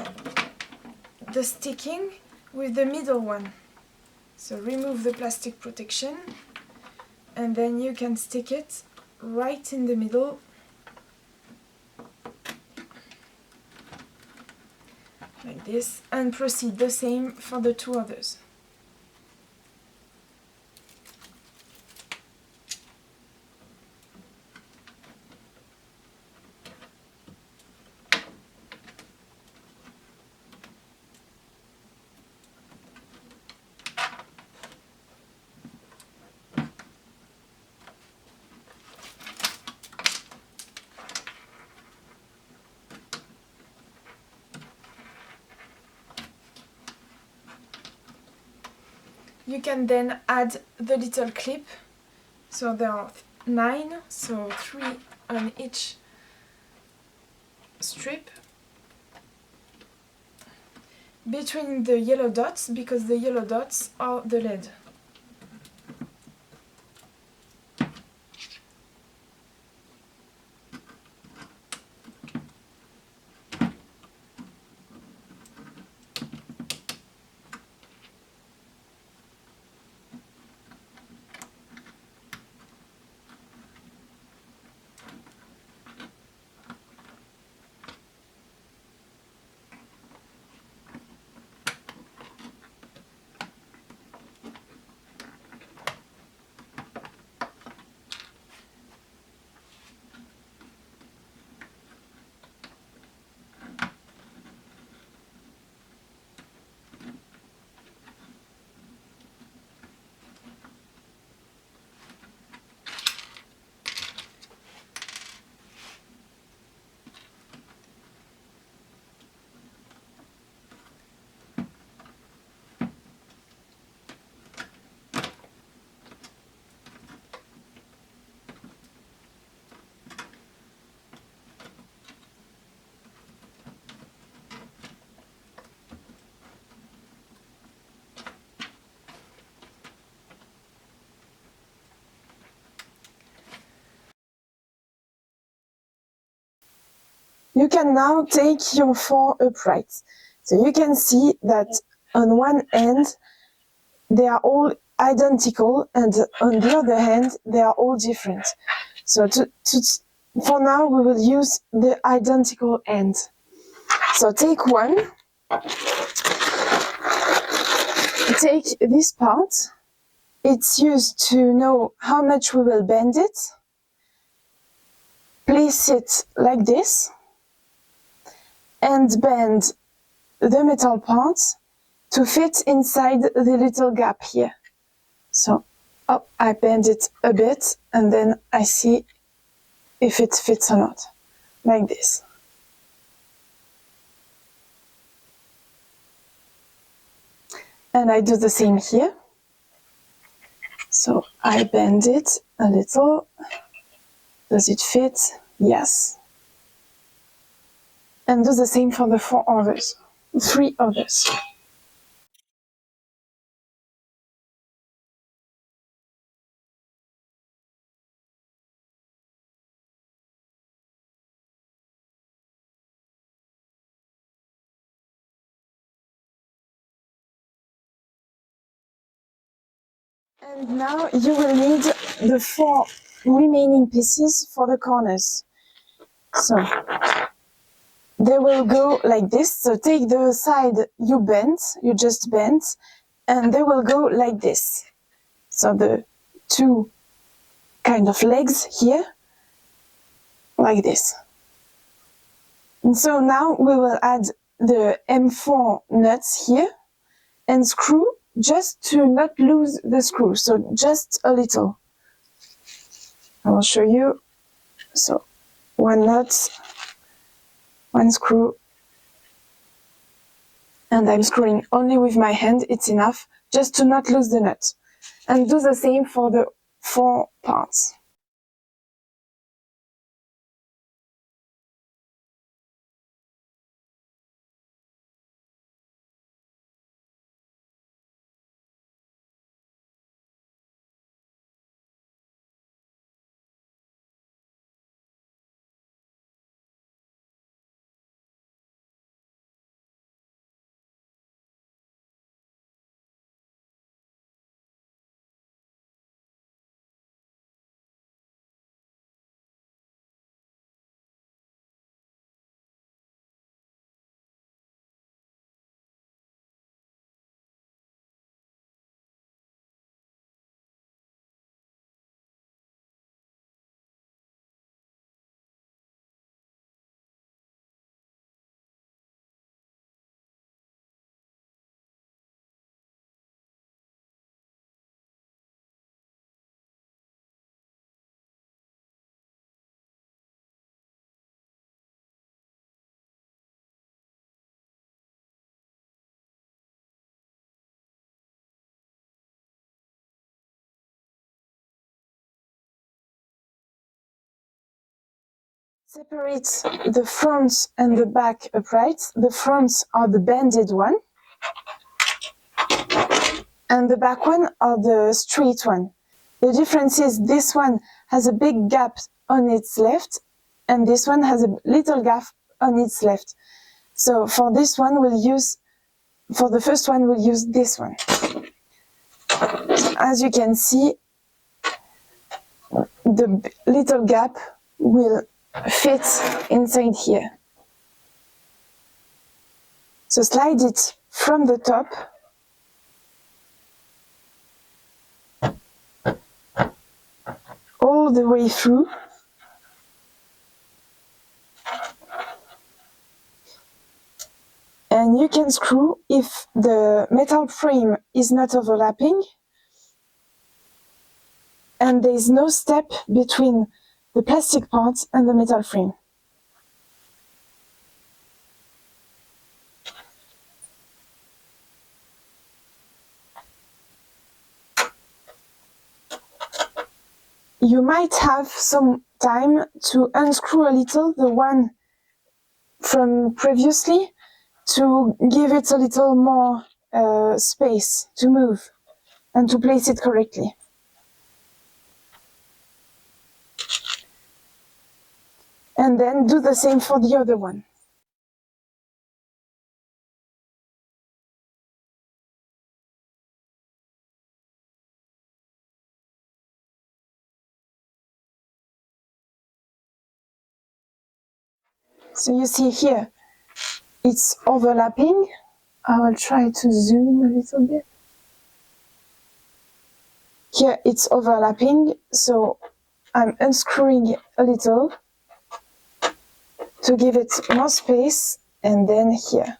the sticking with the middle one. So remove the plastic protection, and then you can stick it right in the middle, like this, and proceed the same for the two others. You can then add the little clip. So there are 9, so 3 on each strip between the yellow dots, because the yellow dots are the lead. You can now take your 4 upright. So you can see that on one end they are all identical, and on the other hand they are all different. So for now we will use the identical end. So take one, take this part, it's used to know how much we will bend it, place it like this, and bend the metal part to fit inside the little gap here. So I bend it a bit, and then I see if it fits or not, like this. And I do the same here. So I bend it a little. Does it fit? Yes. And do the same for the 3 others. And now you will need the 4 remaining pieces for the corners. So they will go like this. So take the side you just bent, and they will go like this. So the 2 kind of legs here, like this. And so now we will add the M4 nuts here and screw, just to not lose the screw, so just a little. I will show you. So 1 nut, 1 screw, and I'm screwing only with my hand, it's enough, just to not lose the nut. And do the same for the 4 parts. Separate the front and the back uprights. The fronts are the bended one, and the back one are the straight one. The difference is this one has a big gap on its left, and this one has a little gap on its left. So for this one, for the first one, we'll use this one. As you can see, the little gap will fit inside here. So slide it from the top all the way through. And you can screw if the metal frame is not overlapping and there is no step between the plastic part and the metal frame. You might have some time to unscrew a little the one from previously to give it a little more space to move and to place it correctly. And then do the same for the other one. So you see here, it's overlapping. I will try to zoom a little bit. Here it's overlapping, so I'm unscrewing a little to give it more space, and then here.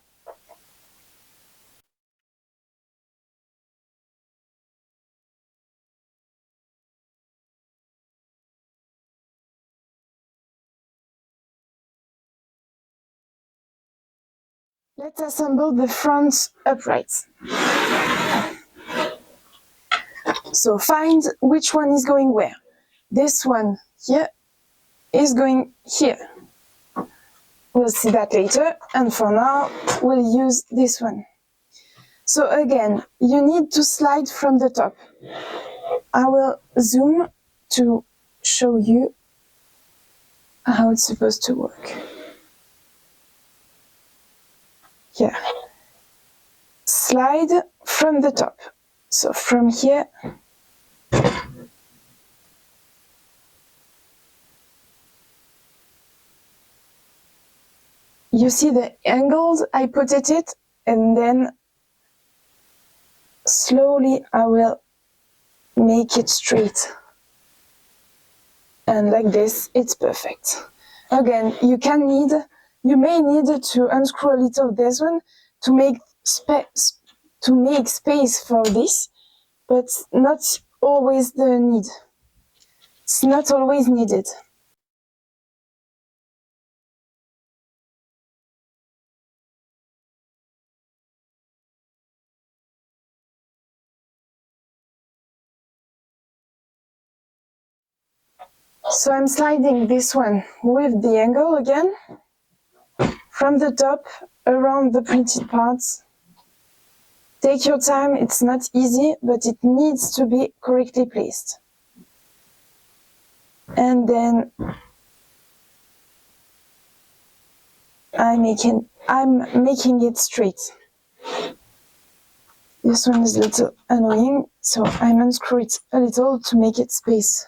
Let's assemble the front uprights. So find which one is going where. This one here is going here. We'll see that later, and for now we'll use this one. So again, you need to slide from the top. I will zoom to show you how it's supposed to work. Here. Slide from the top. So from here, you see the angles I put at it, and then slowly I will make it straight. And like this, it's perfect. Again, you may need to unscrew a little this one to make space for this, but not always the need. It's not always needed. So I'm sliding this one with the angle again, from the top around the printed parts. Take your time, it's not easy, but it needs to be correctly placed. And then I'm making it straight. This one is a little annoying, so I'm unscrew it a little to make it space.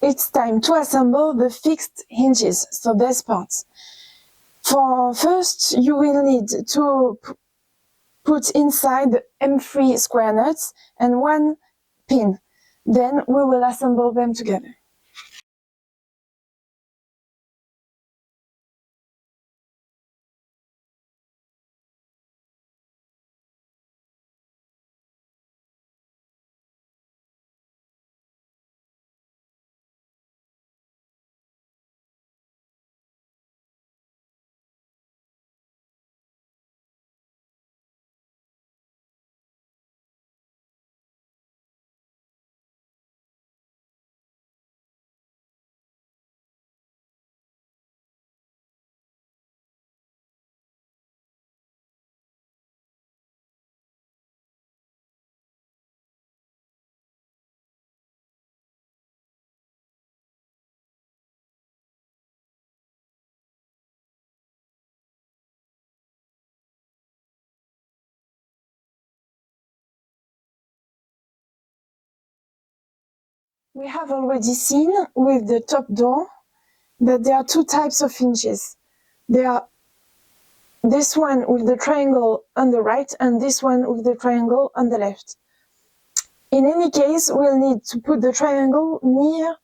It's time to assemble the fixed hinges, so these parts. For first, you will need to put inside M3 square nuts and one pin. Then we will assemble them together. We have already seen with the top door that there are two types of hinges. There are this one with the triangle on the right and this one with the triangle on the left. In any case, we'll need to put the triangle near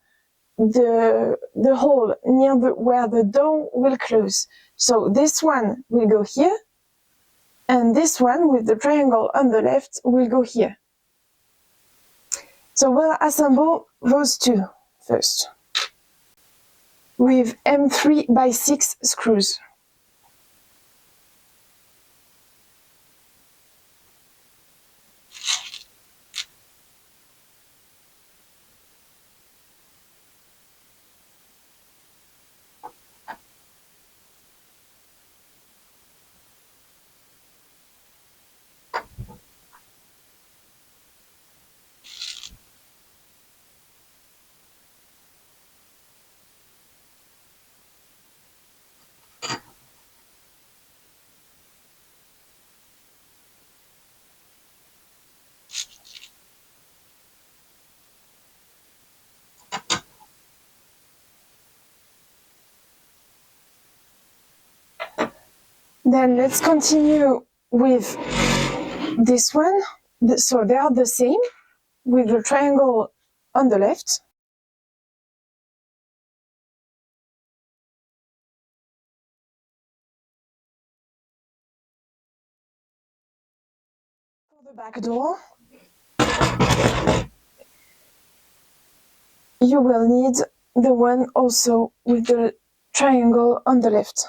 the hole, near where the door will close. So this one will go here, and this one with the triangle on the left will go here. So we'll assemble those two first with M3x6 screws. Then let's continue with this one. So they are the same with the triangle on the left. For the back door, you will need the one also with the triangle on the left.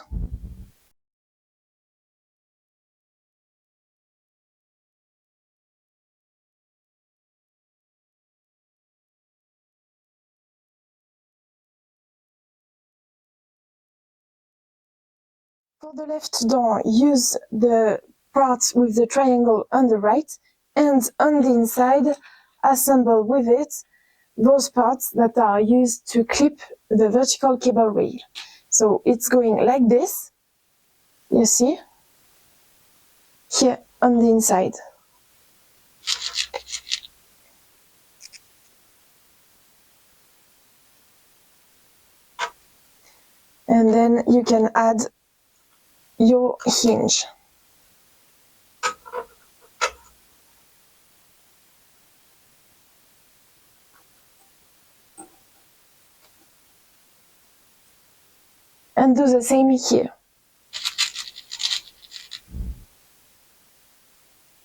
For the left door, use the part with the triangle on the right, and on the inside, assemble with it those parts that are used to clip the vertical cable rail. So it's going like this, you see, here on the inside. And then you can add your hinge. And do the same here.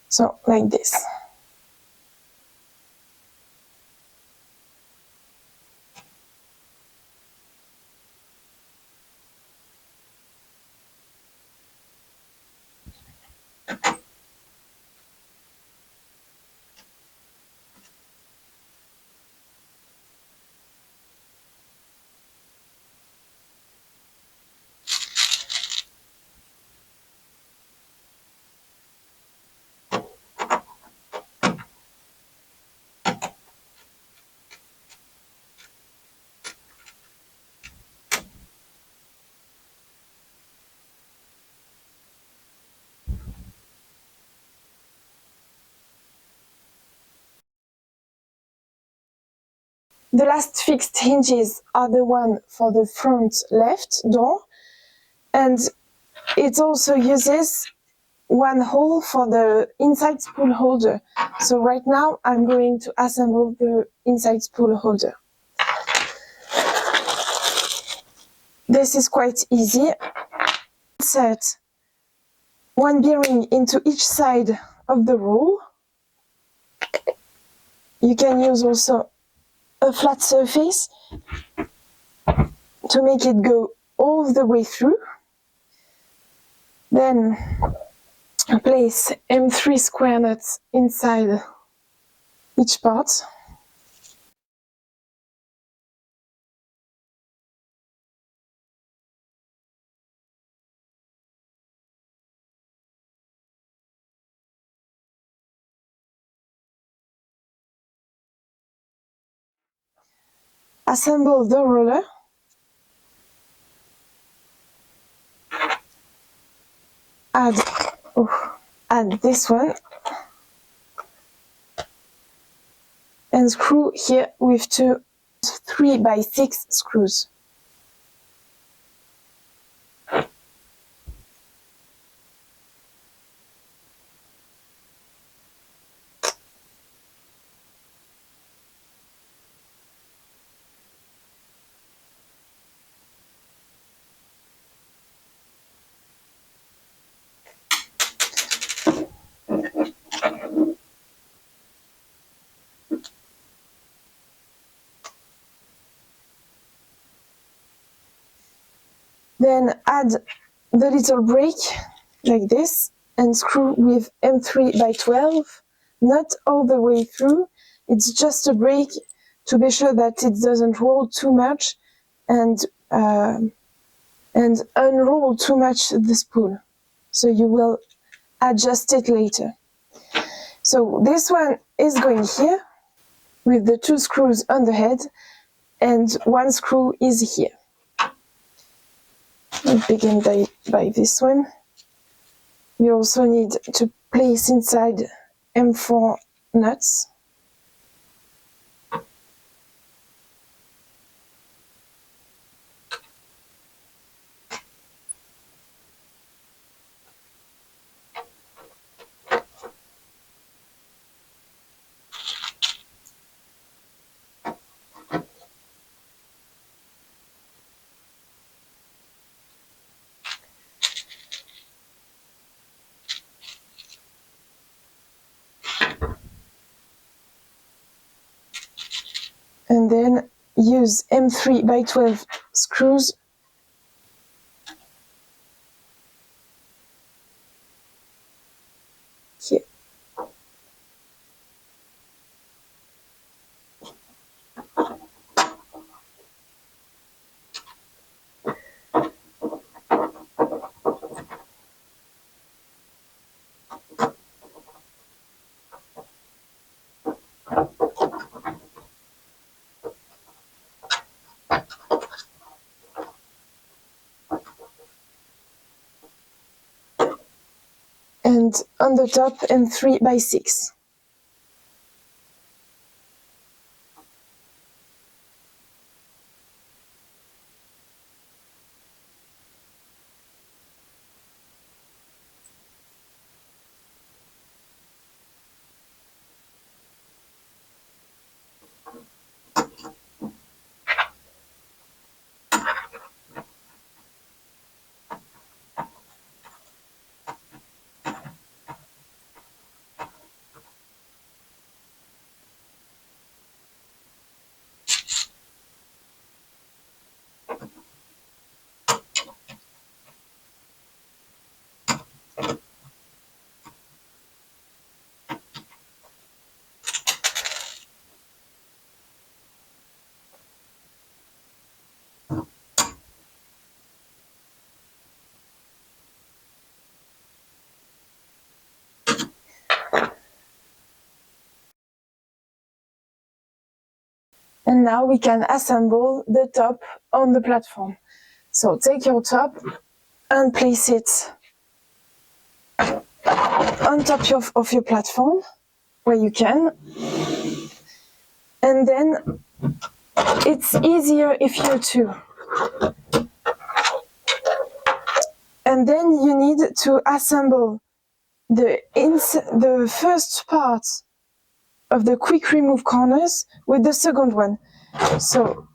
So, like this. The last fixed hinges are the one for the front left door, and it also uses one hole for the inside spool holder. So right now I'm going to assemble the inside spool holder. This is quite easy. Insert one bearing into each side of the roll. You can use also a flat surface to make it go all the way through. Then place M3 square nuts inside each part. Assemble the roller. Add this one. and screw here with 3x6 screws. Then add the little brake like this and screw with M3x12, not all the way through. It's just a brake to be sure that it doesn't roll too much and unroll too much the spool. So you will adjust it later. So this one is going here with the 2 screws on the head and 1 screw is here. We'll begin by this one. You also need to place inside M4 nuts. And then use M3x12 screws here. And on the top M3x6. And now we can assemble the top on the platform. So take your top and place it on top of your platform where you can. And then it's easier if you're two. And then you need to assemble the first part of the quick remove corners with the second one. So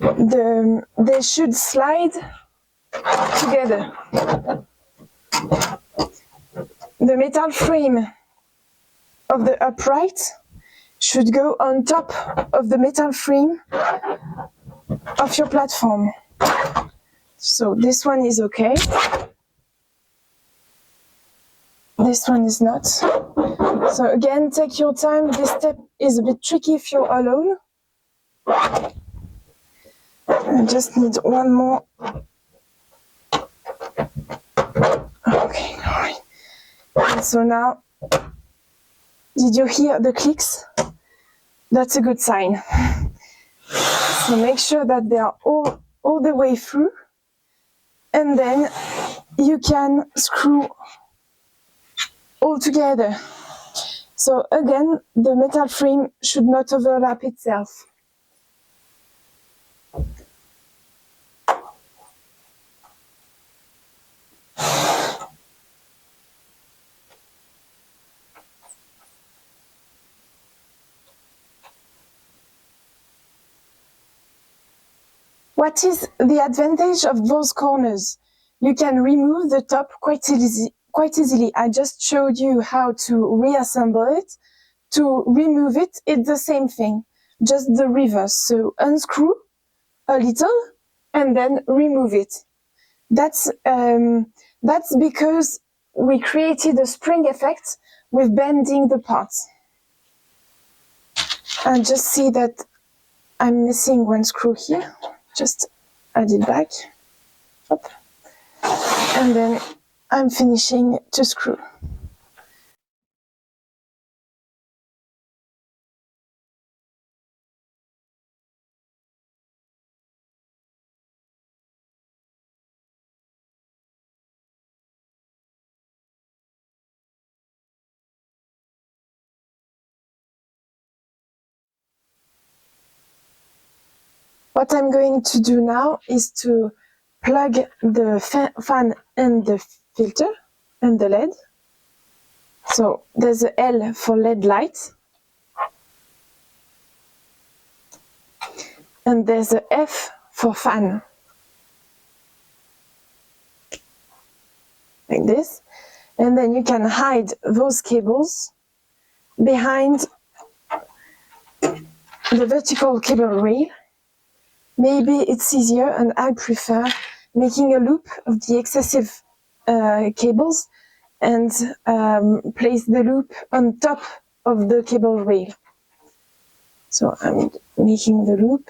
they should slide together. The metal frame of the upright should go on top of the metal frame of your platform. So this one is okay. This one is not. So again, take your time. This step is a bit tricky if you're alone. I just need one more. Okay, all right. And so now, did you hear the clicks? That's a good sign. So make sure that they are all the way through. And then you can screw all together. So again, the metal frame should not overlap itself. What is the advantage of those corners? You can remove the top quite easily. I just showed you how to reassemble it. To remove it, it's the same thing, just the reverse. So unscrew a little and then remove it. That's because we created a spring effect with bending the parts. And just see that I'm missing one screw here. Just add it back. Up. And then I'm finishing to screw. What I'm going to do now is to plug the fan and the filter and the LED. So there's a L for LED light. And there's a F for fan. Like this. And then you can hide those cables behind the vertical cable rail. Maybe it's easier, and I prefer making a loop of the excessive cables and place the loop on top of the cable rail. So I'm making the loop.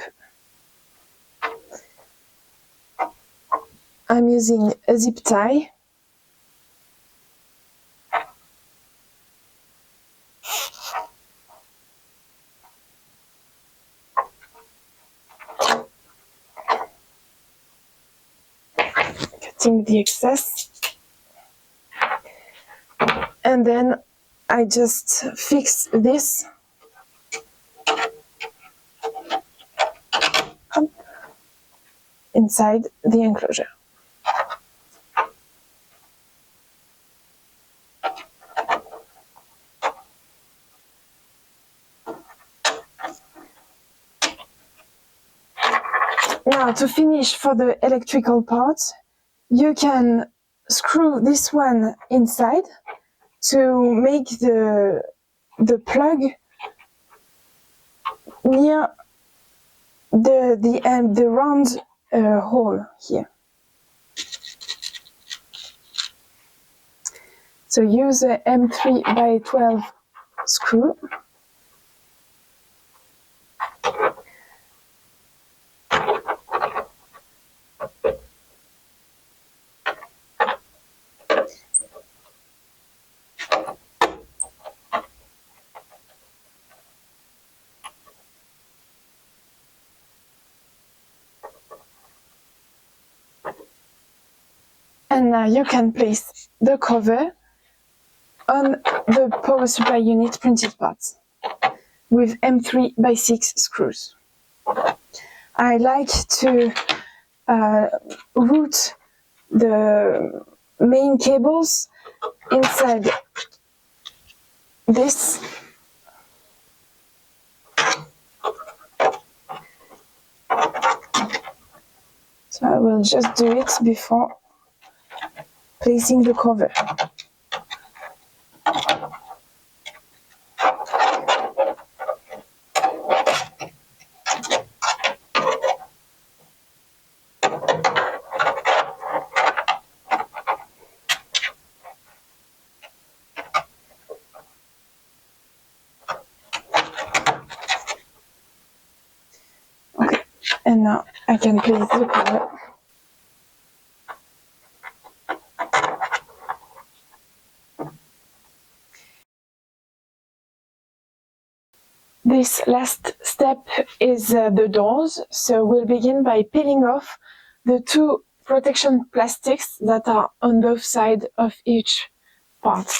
I'm using a zip tie. Cutting the excess. And then I just fix this inside the enclosure. Now to finish for the electrical part, you can screw this one inside to make the plug near the round hole here. So use a M3 by 12 screw. And now you can place the cover on the power supply unit printed parts with M3 by 6 screws. I like to route the main cables inside this. So I will just do it before placing the cover. Okay, and now I can place the cover. This last step is the doors, so we'll begin by peeling off the 2 protection plastics that are on both sides of each part.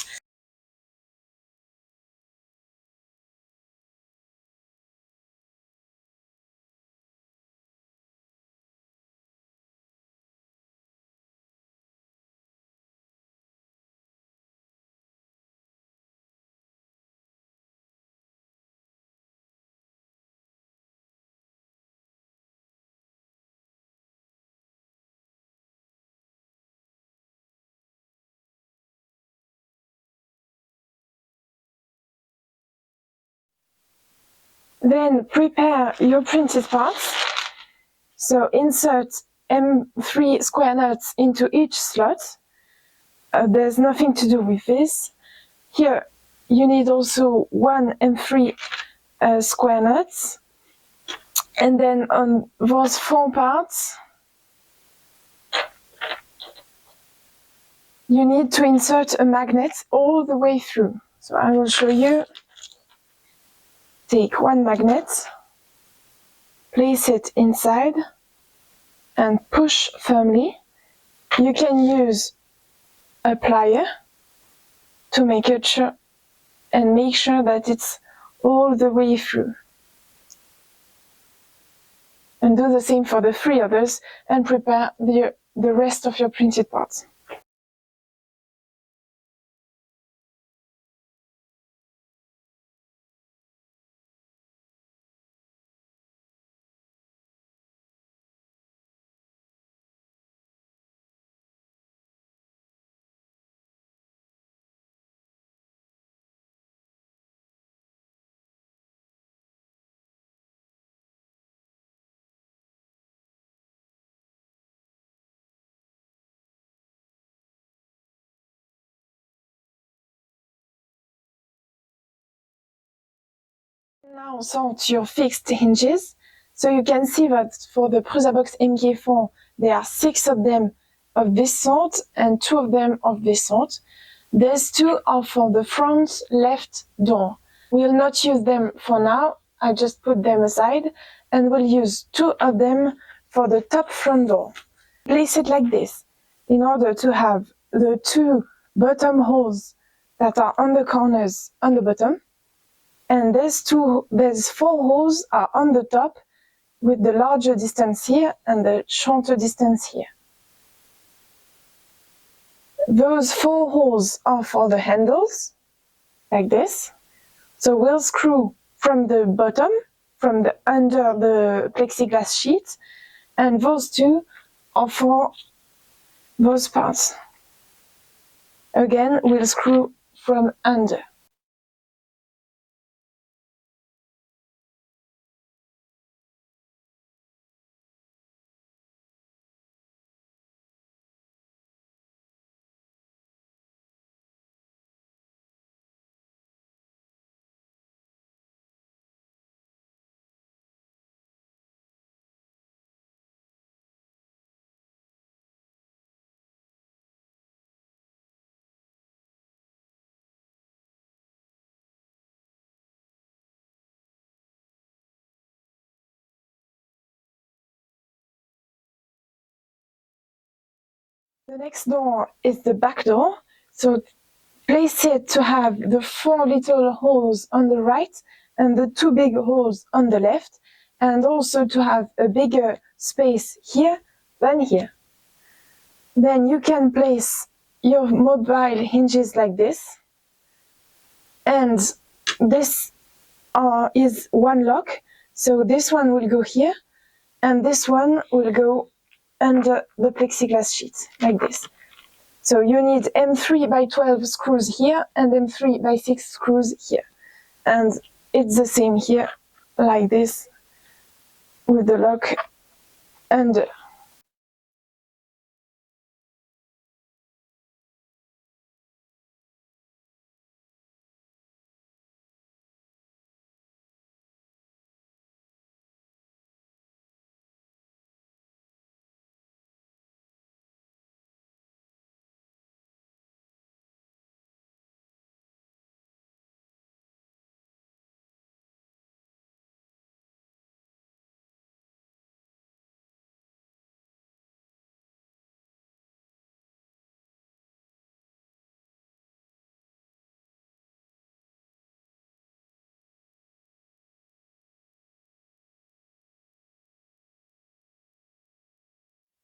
Then prepare your printed parts. So insert M3 square nuts into each slot. There's nothing to do with this. Here you need also one M3 square nuts. And then on those 4 parts, you need to insert a magnet all the way through. So I will show you. Take one magnet, place it inside, and push firmly. You can use a plier to make it sure and make sure that it's all the way through. And do the same for the 3 others and prepare the rest of your printed parts. Now sort your fixed hinges. So you can see that for the PrusaBox MK4, there are 6 of them of this sort and 2 of them of this sort. These 2 are for the front left door. We'll not use them for now. I just put them aside and we'll use 2 of them for the top front door. Place it like this in order to have the 2 bottom holes that are on the corners on the bottom. And there's 4 holes are on the top with the larger distance here and the shorter distance here. Those 4 holes are for the handles, like this. So we'll screw from the bottom, from under the plexiglass sheet, and those 2 are for those parts. Again, we'll screw from under. The next door is the back door, so place it to have the 4 little holes on the right and the 2 big holes on the left, and also to have a bigger space here than here. Then you can place your mobile hinges like this, and this is one lock, so this one will go here, and this one will go under the plexiglass sheet, like this. So you need M3 by 12 screws here and M3 by 6 screws here. And it's the same here, like this, with the lock under.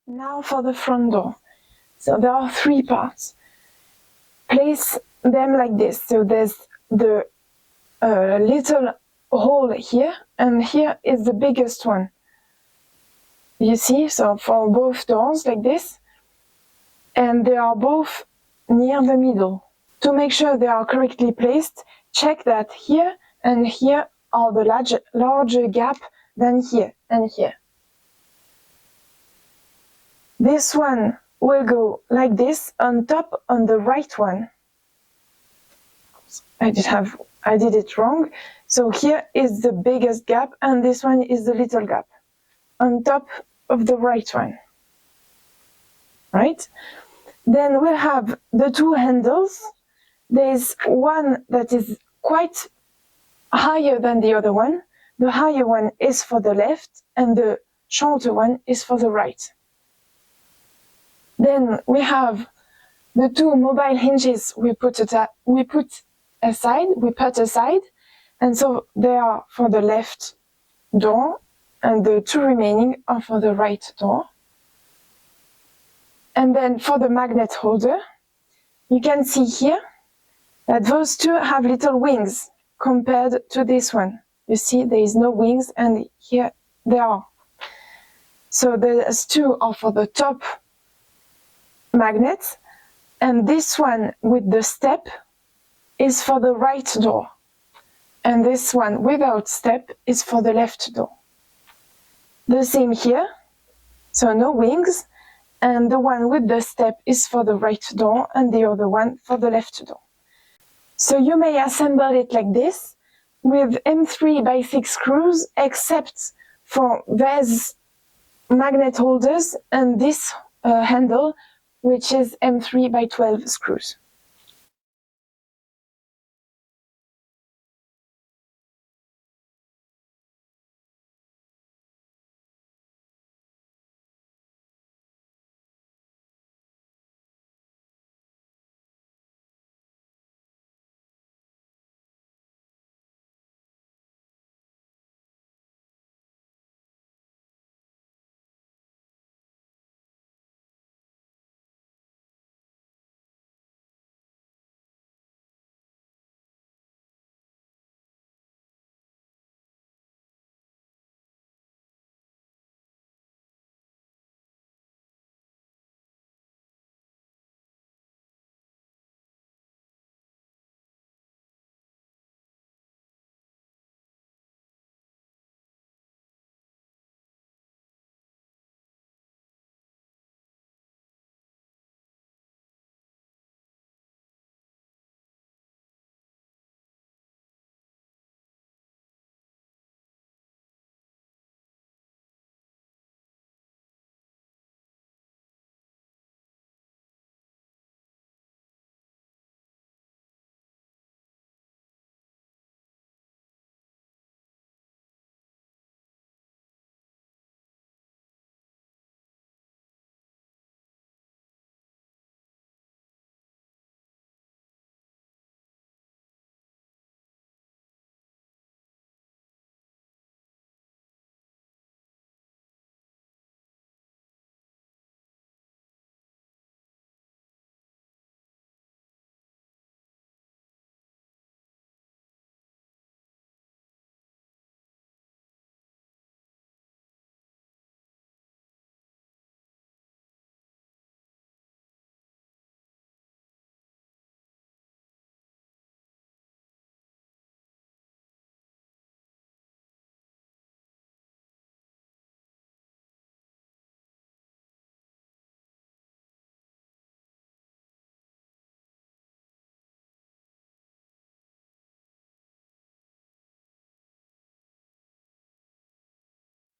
Now for the front door. So there are 3 parts. Place them like this. So there's the little hole here, and here is the biggest one. You see, so for both doors like this, and they are both near the middle. To make sure they are correctly placed, check that here and here are the larger gap than here and here. This one will go like this on top on the right one. I did it wrong. So here is the biggest gap and this one is the little gap on top of the right one. Right? Then we'll have the two handles. There's one that is quite higher than the other one. The higher one is for the left and the shorter one is for the right. Then we have the two mobile hinges we put aside, and so they are for the left door and the two remaining are for the right door. And then for the magnet holder, you can see here that those two have little wings compared to this one. You see there is no wings and here they are. So those two are for the top magnet and this one with the step is for the right door. And this one without step is for the left door. The same here, so no wings, and the one with the step is for the right door and the other one for the left door. So you may assemble it like this with M3x6 screws except for these magnet holders and this handle which is M3x12 screws.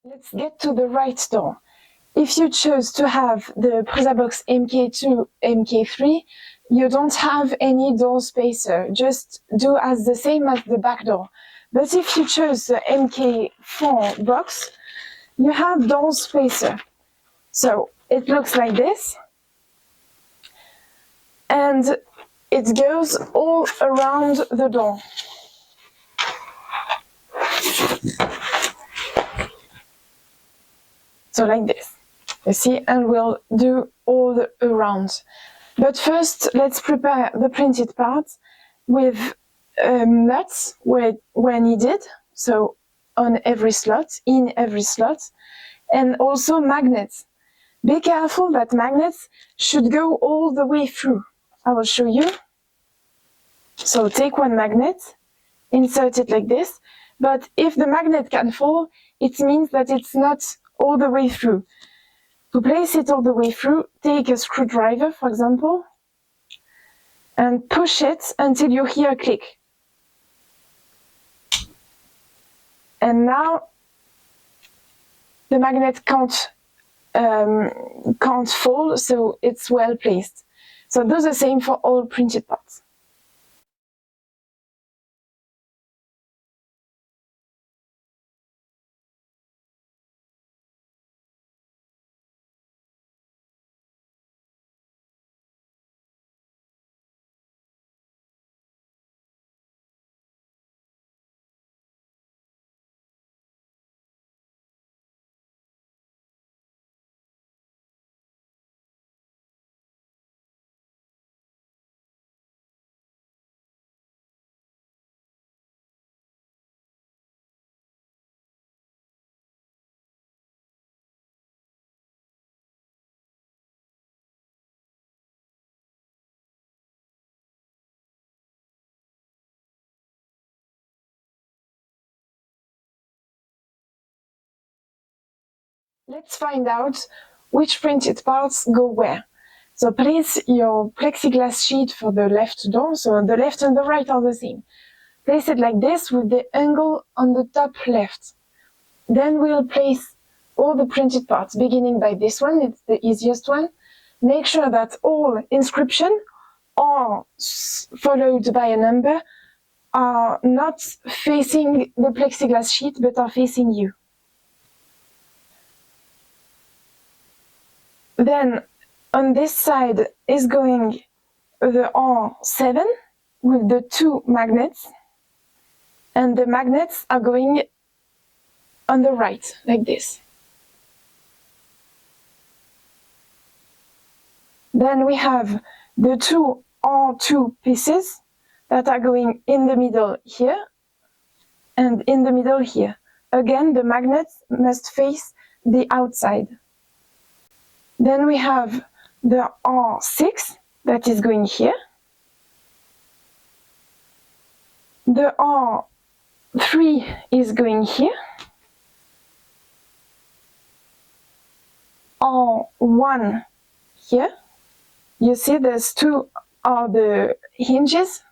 Let's get to the right door. If you choose to have the PrusaBox MK2, MK3, you don't have any door spacer, just do as the same as the back door. But if you choose the MK4 box, you have door spacer. So it looks like this, and it goes all around the door. So like this, you see, and we'll do all around. But first, let's prepare the printed part with nuts where needed, so on every slot, in every slot, and also magnets. Be careful that magnets should go all the way through. I will show you. So take one magnet, insert it like this. But if the magnet can fall, it means that it's not all the way through. To place it all the way through, take a screwdriver, for example, and push it until you hear a click. And now the magnet can't fall, so it's well placed. So do the same for all printed parts. Let's find out which printed parts go where. So place your plexiglass sheet for the left door, so the left and the right are the same. Place it like this with the angle on the top left. Then we'll place all the printed parts, beginning by this one, it's the easiest one. Make sure that all inscription are followed by a number are not facing the plexiglass sheet but are facing you. Then on this side is going the R7 with the two magnets, and the magnets are going on the right, like this. Then we have the two R2 pieces that are going in the middle here and in the middle here. Again, the magnets must face the outside. Then we have the R6 that is going here. The R3 is going here. R1 here. You see there's two are the hinges,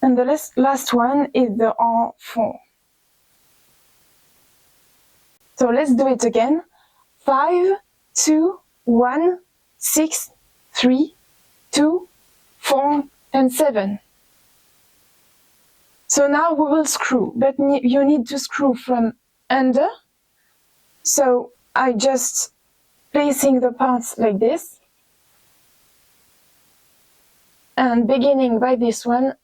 and the last one is the R4. So let's do it again. 5, 2, 1, 6, 3, 2, 4, and 7. So now we will screw, but you need to screw from under. So I just placing the parts like this. And beginning by this one,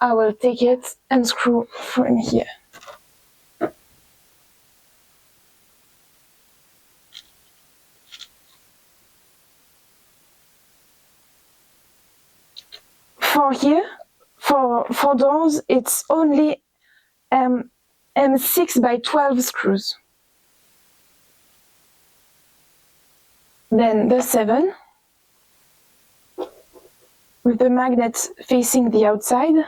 I will take it and screw from here. For here, for doors, it's only M6 by 12 screws. Then the 7, with the magnet facing the outside.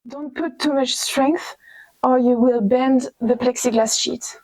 Don't put too much strength or you will bend the plexiglass sheet.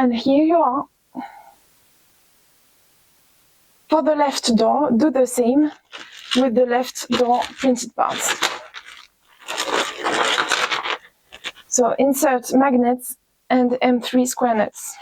And here you are. For the left door, do the same with the left door printed parts. So insert magnets and M3 square nuts.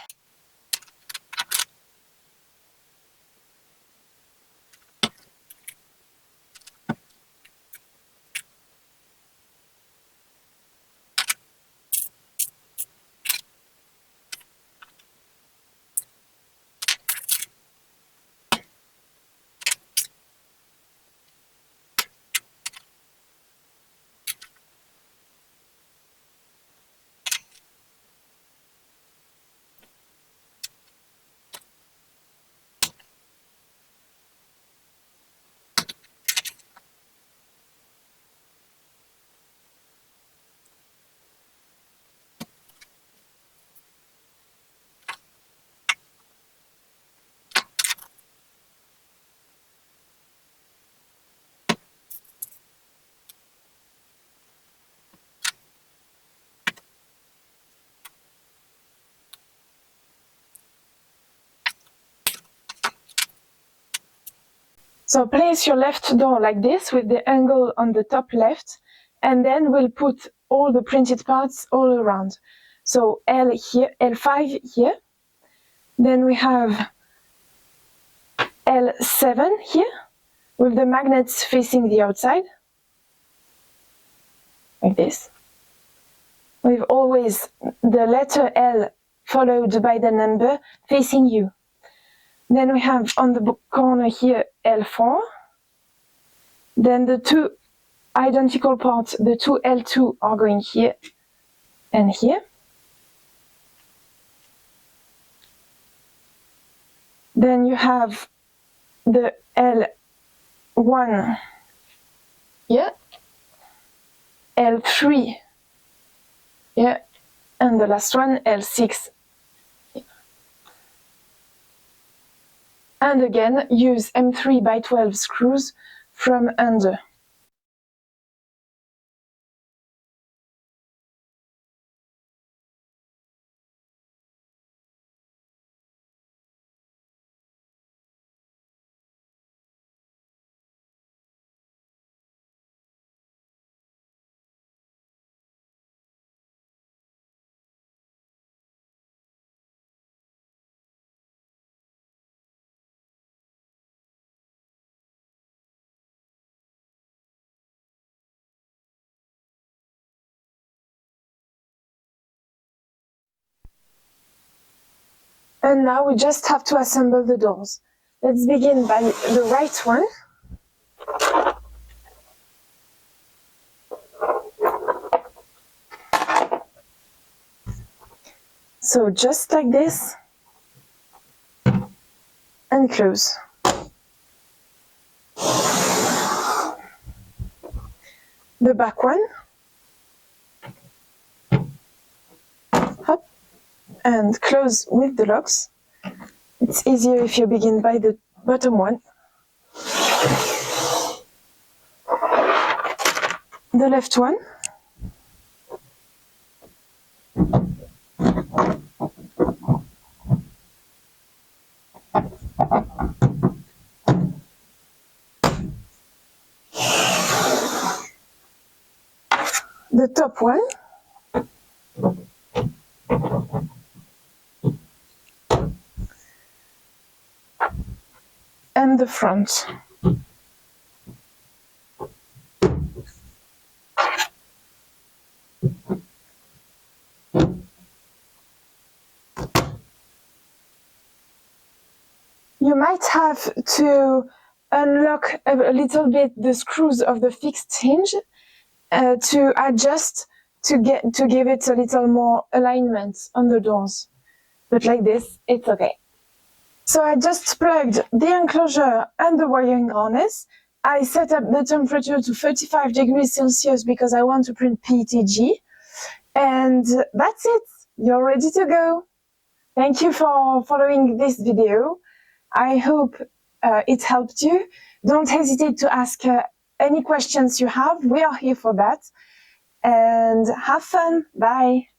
So place your left door like this with the angle on the top left, and then we'll put all the printed parts all around. So L here, L5 here, then we have L7 here with the magnets facing the outside, like this. With always the letter L followed by the number facing you. Then we have on the corner here L4. Then the two identical parts, the two L2 are going here and here. Then you have the L1 here, L3 here, and the last one, L6 here. And again, use M3 by 12 screws from under. And now we just have to assemble the doors. Let's begin by the right one. So just like this, and close. The back one, hop, and close with the locks. It's easier if you begin by the bottom one. The left one. The top one. And the front. You might have to unlock a little bit the screws of the fixed hinge to adjust to give it a little more alignment on the doors. But like this, it's okay. So I just plugged the enclosure and the wiring harness. I set up the temperature to 35 degrees Celsius because I want to print PETG. And that's it. You're ready to go. Thank you for following this video. I hope it helped you. Don't hesitate to ask any questions you have. We are here for that. And have fun. Bye.